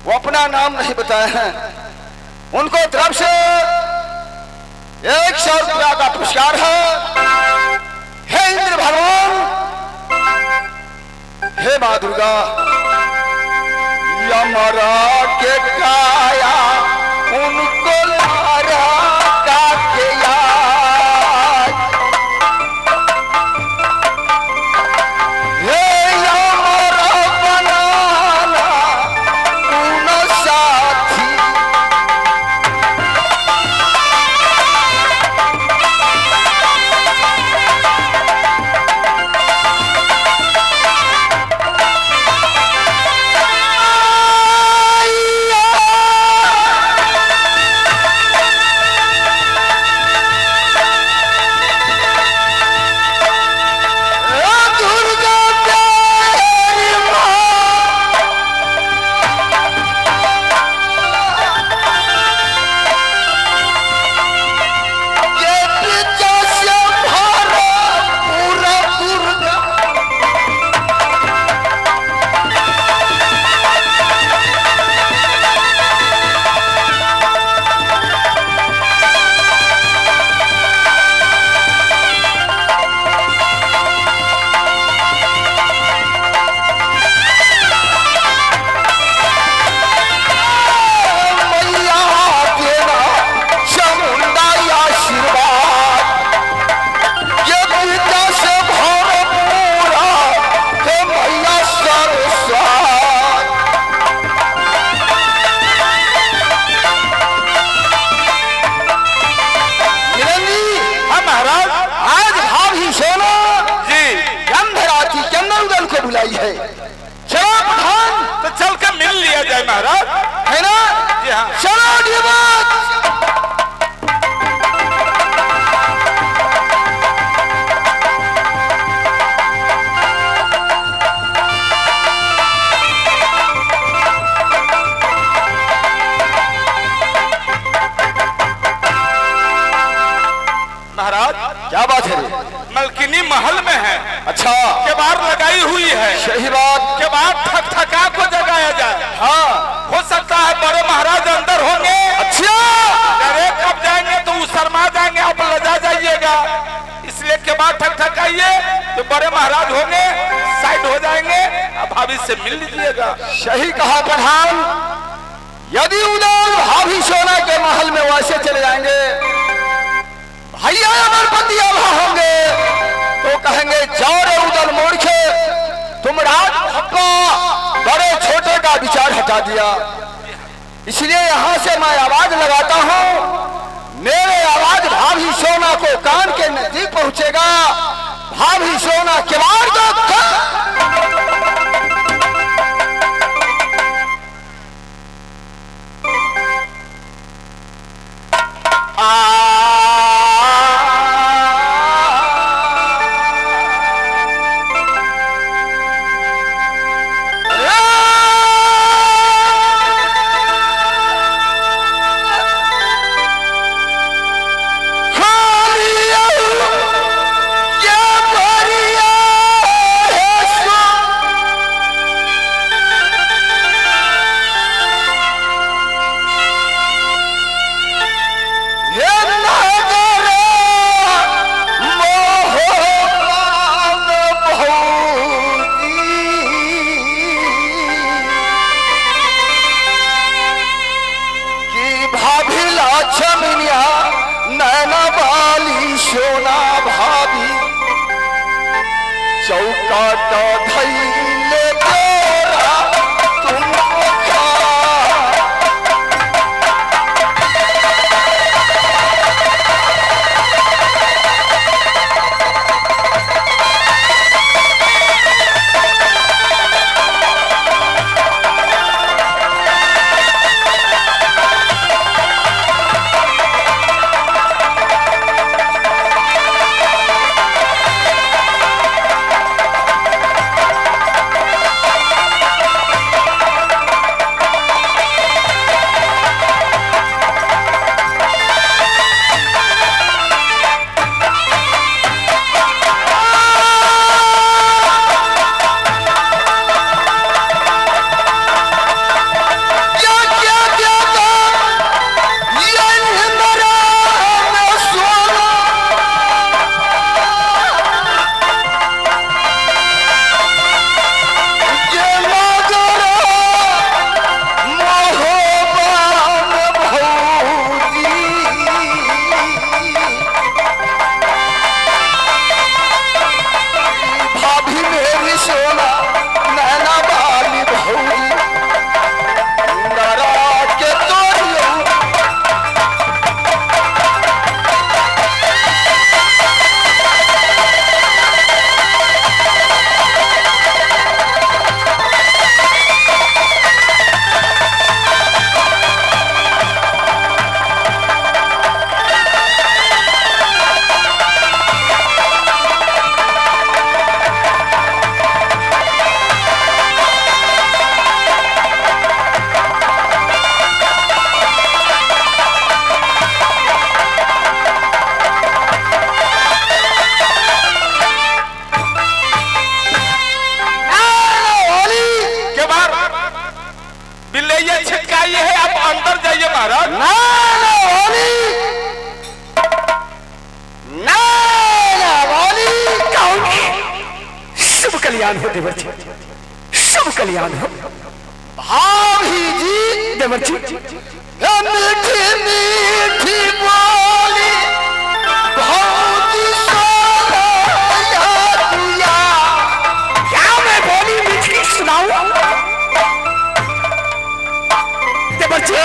वो अपना नाम नहीं बताए हैं। उनको तरफ से 100 रुपया का पुरस्कार है। हे इंद्र भगवान, हे माँ दुर्गा, यमरा के काया उनको लारा का के याद। हे यमरा बनाना उन साथी। महाराज क्या बात है रे? मलकिनी महल में है। अच्छा, केबाड़ लगाई हुई है। सही बात। केबाड़ ठक ठका को जगाया जाए। हाँ, हो सकता है बड़े महाराज अंदर होंगे। अच्छा, अरे कब जाएंगे तो वो शर्मा जाएंगे, आप लजा जाइएगा, इसलिए केबाड़ ठक ठकाइए तो बड़े महाराज होंगे, साइड हो जाएंगे, अब भाभी से मिल लीजिएगा। सही कहा प्रधान। यदि उधर भाभी सोना के महल में वैसे चले जाएंगे, भैया अमरपति आभा होंगे तो कहेंगे जाओ रे उधर मूर्खे, तुम राज भक्का बड़े छोटे का विचार हटा दिया। इसलिए यहाँ से मैं आवाज लगाता हूँ, मेरे आवाज भाभी सोना को कान के नजदीक पहुंचेगा। भाभी सोना किवाड़ दो चौकाटा धैले तोरा तुमको खा। कल्याण हो देवर जी, सब कल्याण हो। भाभी जी देवर जी मीठी मीठी बोली भौजी सोना दिया। क्या मैं बोली मीठी सुनाऊं? देवर जी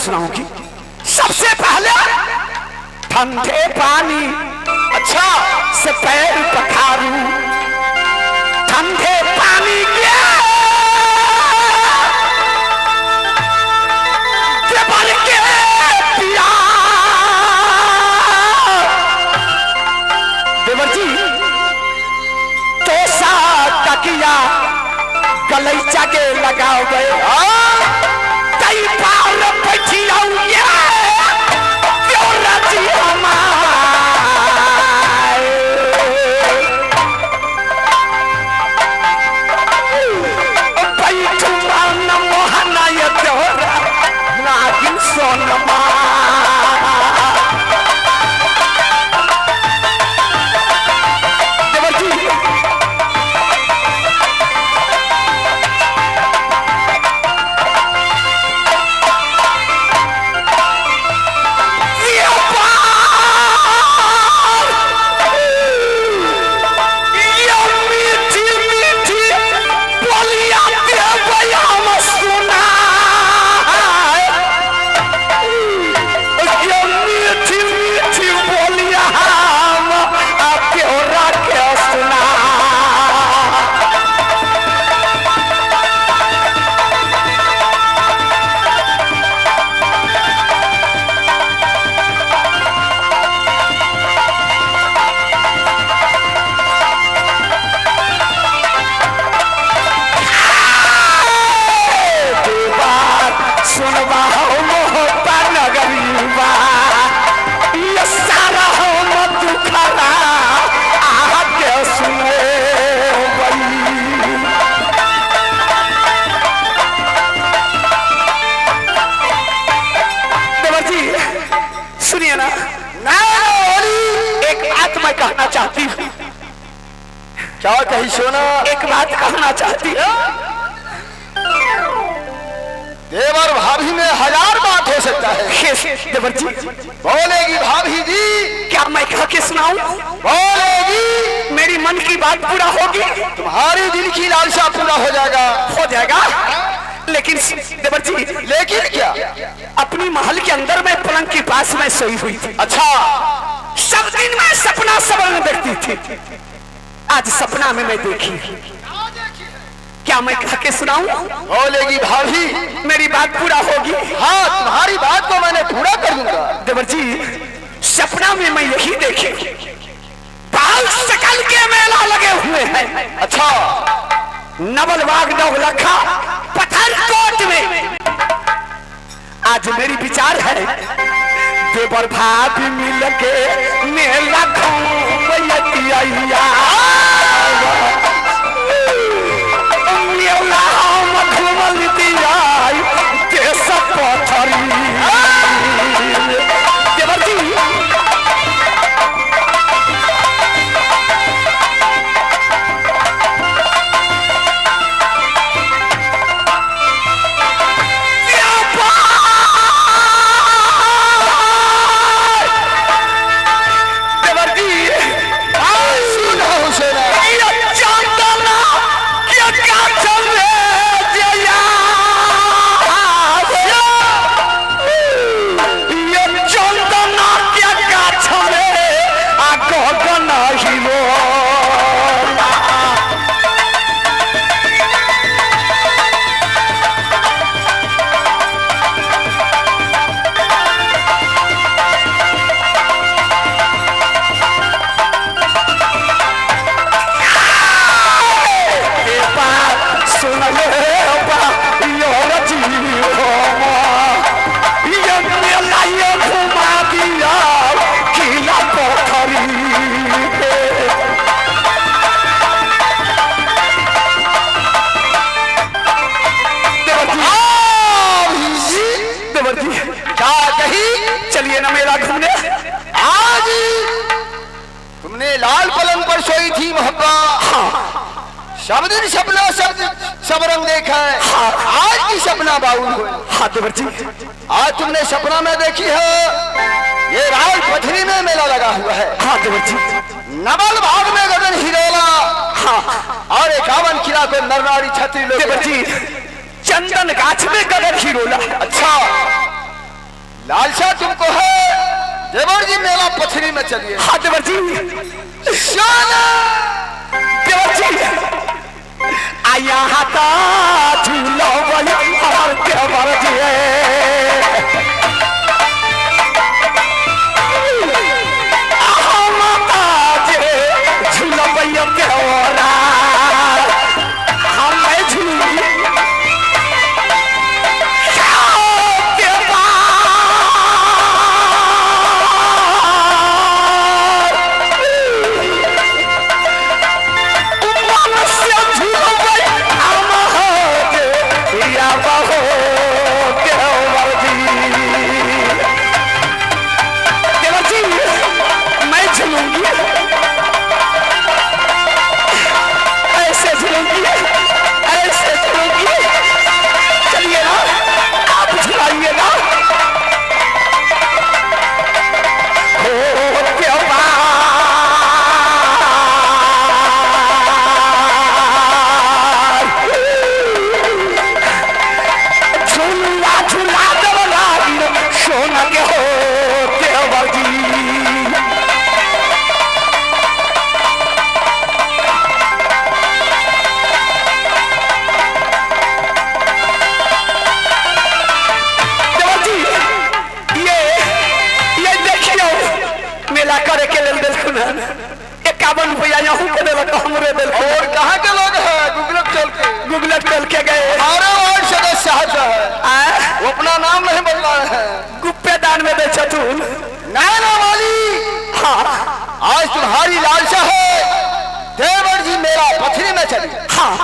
सुनाऊंगी। सबसे पहले ठंडे पानी अच्छा से पैर पखारू, ठंडे पानी के देवर के पिया। देवर जी तो सा तकिया गलैचा के लगाओ गए, कई बार बैठी आऊंगे क्यों राजी हमारे बैठूंगा न मोहना ये तोरा नागिन सोनमा। देवर जी चाहती हूँ। क्या कही सोना? एक बात कहना चाहती है। देवर भाभी में हजार बात हो सकता है। देवर जी बोलेगी भाभी जी, क्या मैं कह के सुनाऊं? बोलेगी, मेरी मन की बात पूरा होगी, तुम्हारी दिल की लालसा पूरा हो जाएगा। हो जाएगा। लेकिन देवर जी, लेकिन क्या? अपनी महल के अंदर में पलंग के पास में सोई हुई थी। अच्छा, सब दिन में सपना सपना देखती थी, आज सपना में मैं देखी। क्या मैं कह के सुनाऊं? बोलेगी भाभी, मेरी बात पूरा होगी। हाँ, तुम्हारी बात को मैंने पूरा कर दूंगा। देवर जी, सपना में मैं यही देखे, बाल सकल के मेला लगे हुए हैं। अच्छा, नवलबाग नवलखा पत्थरकोट में। आज मेरी विचार है, देवर भाभी मिल के मेला घूमैया, मेला हम घूमल दिया देश पथरी। देवर जी लाल पलंग पर सोई थी मोहब्बा। सब दिन सपना सब रंग देखा है। आज की सपना बाउल हुई। हाँ देवर जी, आज तुमने सपना में देखी है ये राज पथरी में मेला लगा हुआ है। हाँ देवर जी, नवल भाग में गगन हिरोला। हाँ, और 51 किला को नरनारी छतरी लोग। देवर जी, चंदन गाछ में गगन हिरोला। अच्छा, लालसा तुमको है देवर जी मेला पथरी में चलिए। हाँ देवर जी, सोना देवर जी आया हाथा झूलो वाला और देवर जी माता जे झूलो भैया देवरा हम मैं झूलूंगी और कहाँ के लोग हैं? गुगलक चल के गए। हमारे वार्ड सदस्य है वो अपना नाम नहीं बदला है। गुप्पे दान में दे चतुर नैना वाली। हाँ आज तुम्हारी लालसा है देवर जी मेरा पथरी में चली। हाँ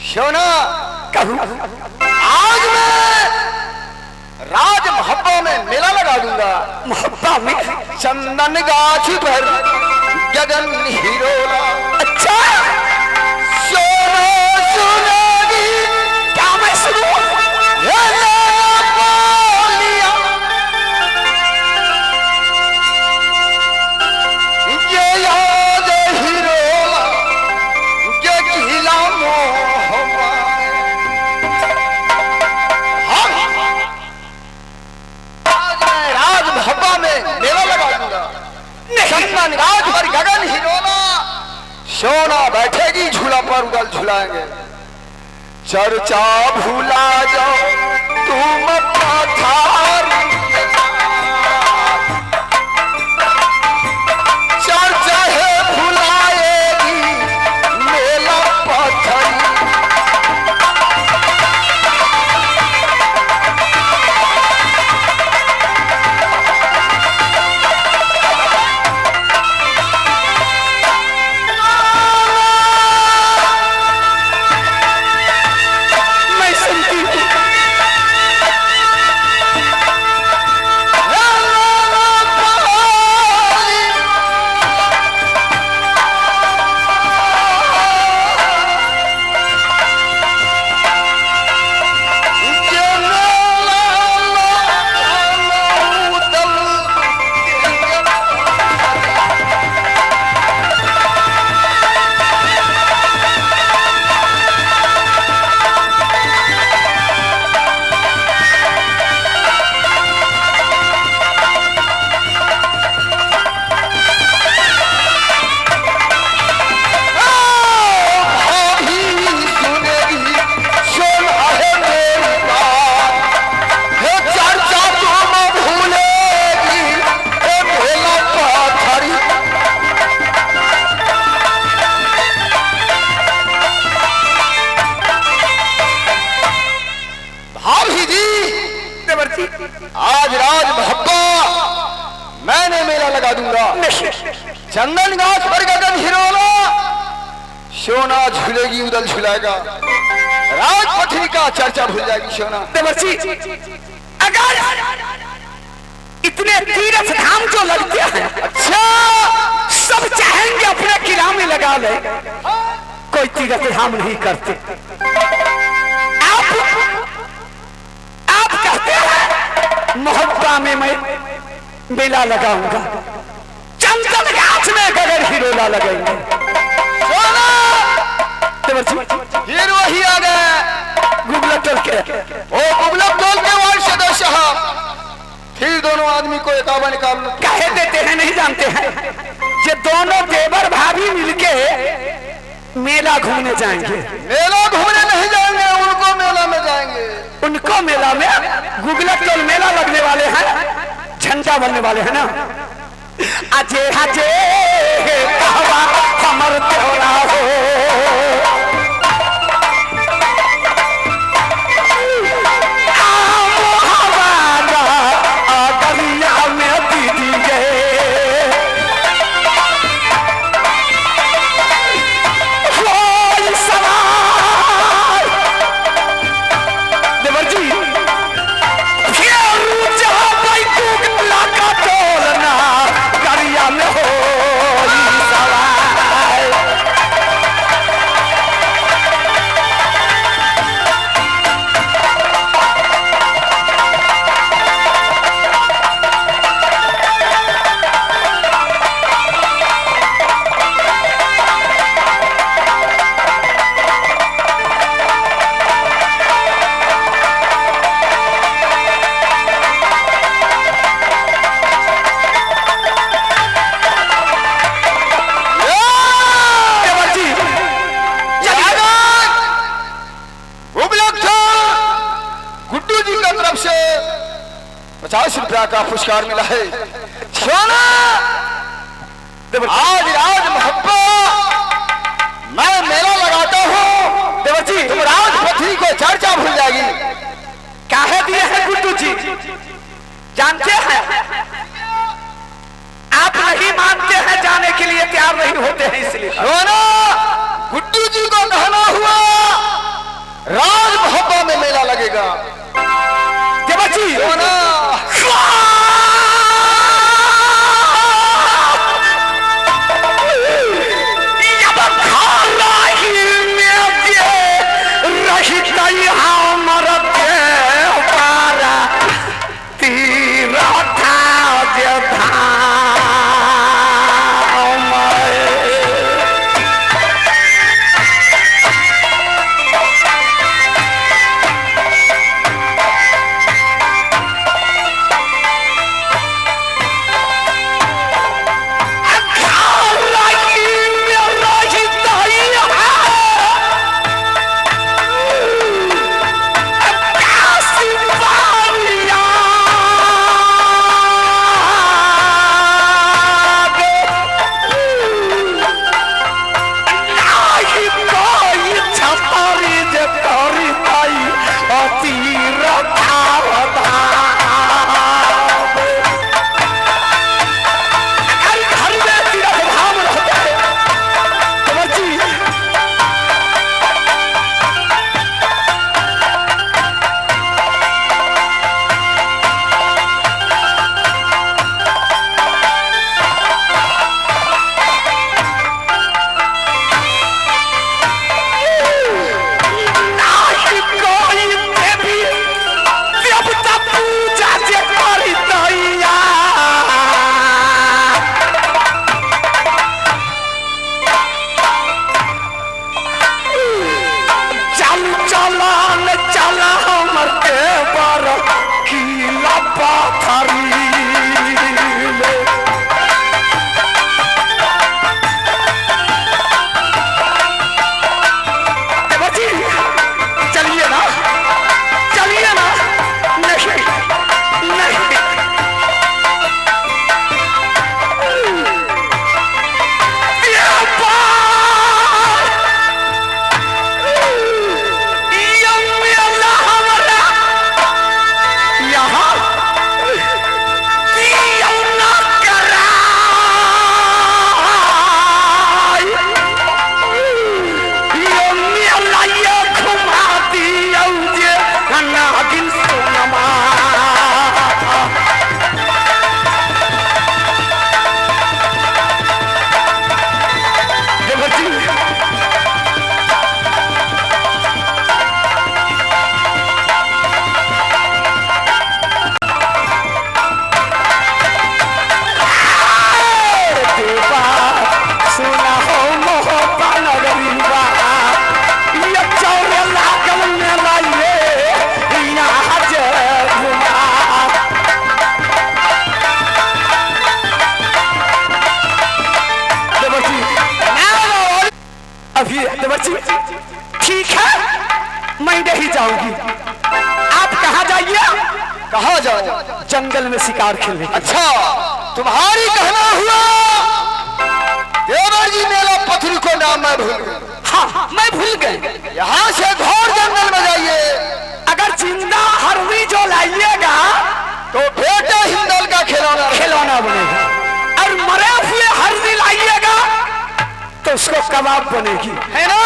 सोना कहूँ आज मैं राज मोहब्बा में मेला लगा दूंगा। मोहब्बा में चंदन गाछ पर गगन हिरोला। अच्छा सोना सुनेगी क्या मैं सुनूं? ये याद हिरोला ये गीला मोहब्बा। आज मैं राज मोहब्बा में मेला लगा दूंगा। चंदन गाछ पर गगन हिरोला। सोना बैठेगी झूला पर उगल झुलाएंगे। चर्चा भूला जाओ तुम पथार। चर्चा है भुलाएगी मेला पथरी। आज राज मोहब्बा मैंने मेला लगा दूंगा। चंदन गाछ पर गगन हिरोला। सोना झूलेगी उदल झुलाएगा। राज पथरी का चर्चा भूल जाएगी सोना। देवर्षि अगर इतने तीर्थ धाम जो लगते हैं अच्छा सब चाहेंगे अपने किला में लगा ले, कोई तीर्थ धाम नहीं करते। आप कहते हैं मोहब्बा में मैं मेला लगाऊंगा, चंदन गाछ में गगन हिरोला लगाएंगे। फिर वही आ गए गुगलक टोल के ओ गुगलक टोल के वार्ड सदस्य फिर दोनों आदमी को एकावन काम कहे देते हैं नहीं जानते हैं कि दोनों देवर भाभी मिलके मेला घूमने जाएंगे। मेला घूमने नहीं जाएंगे, उनको मेला में जाएंगे। उनको मेला में गुगलत टोल मेला लगने वाले हैं, झंडा बनने वाले हैं ना। अजे अजे कहवा हमर तोरा हो, से 50 रुपया का पुरस्कार मिला है। सोना आज राज मोहब्बा मैं मेला लगाता हूँ देवजी, तुम राजपति को चर्चा भूल जाएगी। काहे दिए हैं गुड्डू जी, जानते हैं आप नहीं मानते हैं, जाने के लिए तैयार नहीं होते हैं, इसलिए सोना गुड्डू जी को कहना हुआ राज मोहब्बा में मेला लगेगा। देवजी सोना देवर जी ठीक है मैं नहीं जाऊंगी। आप कहाँ जाइए? कहाँ जाओ? जंगल में शिकार खेलने। अच्छा तुम्हारी कहना हुआ देवर जी मेला पथरी को नाम मैं भूल गया। हाँ मैं भूल गए। यहाँ से घोर जंगल में जाइए। अगर जिंदा हरवी जो लाइएगा तो बेटे हिंदल का खिलौना बनेगा, और मरे हुए हरवी लाइएगा तो उसको कबाब बनेगी, है ना?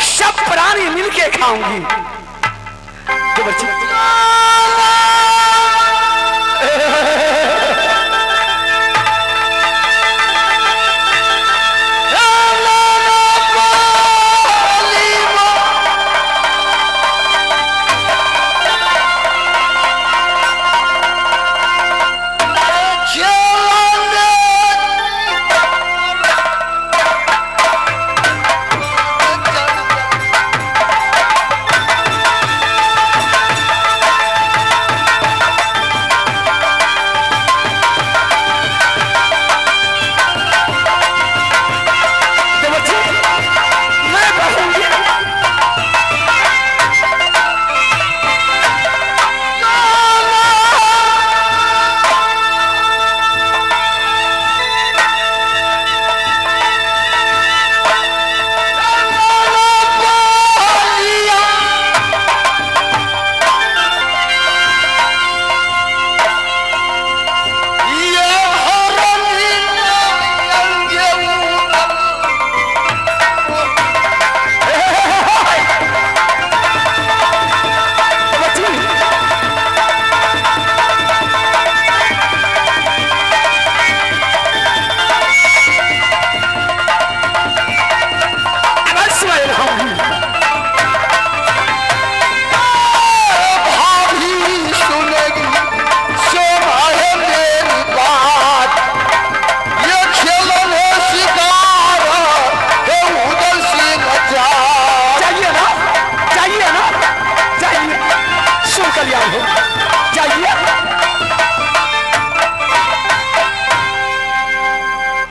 सब प्राणी मिलके खाऊंगी। तो बच्ची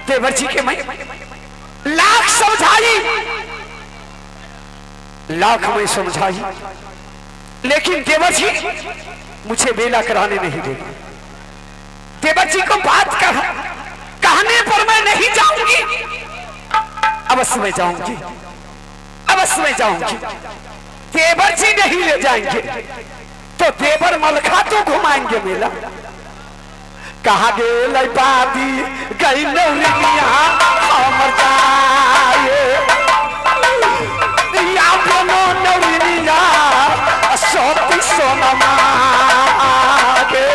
देवर जी के मैं लाख समझाई, लाख मैं समझाई, लेकिन देवर जी मुझे बेला कराने नहीं देंगे। देवर जी को बात कहने पर मैं नहीं जाऊंगी। अवश्य में जाऊंगी, अवश्य में जाऊंगी। देवर जी नहीं ले जाएंगे तो देवर मलखा तो घुमाएंगे मेला। कहा गे बादी गई नौरिया हमर जाए या बोलो नौरिया सोती सोनमा गे।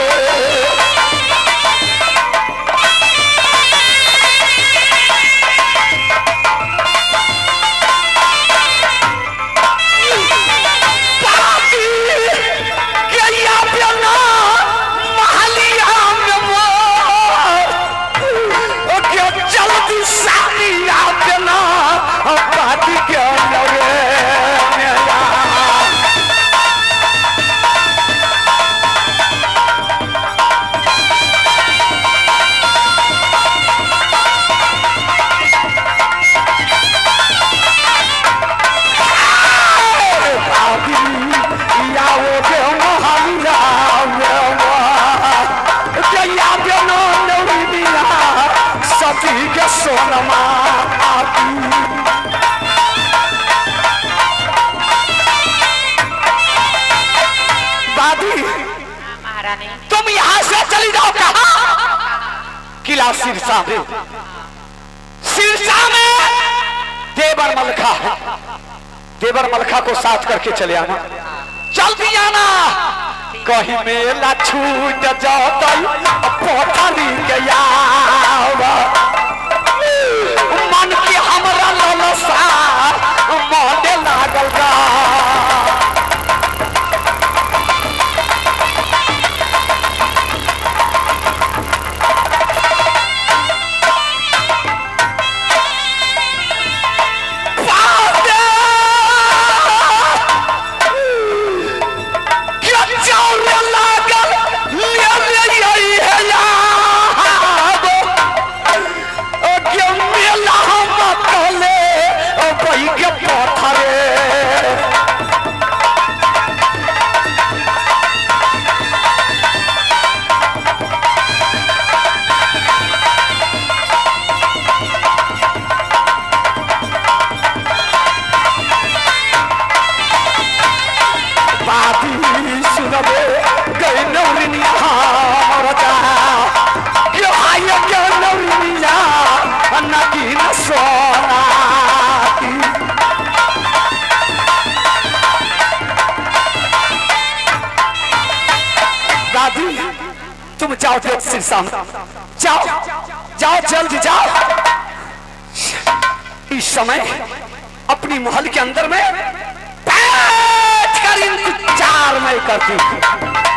तुम यहां से चली जाओ। कहा? किला सिरसा में, सिरसा में देवर मलखा है। देवर मलखा को साथ करके चले आना, जल्दी आना। कहीं मेला छूट जाता पोखरी गया मन की हमरा ललसा मोटे लागल गा। जाओ देव श्री श्याम, जाओ जाओ जल्द जाओ। इस समय अपनी महल के अंदर में बैठ कर इंतजार मैं करती हूँ।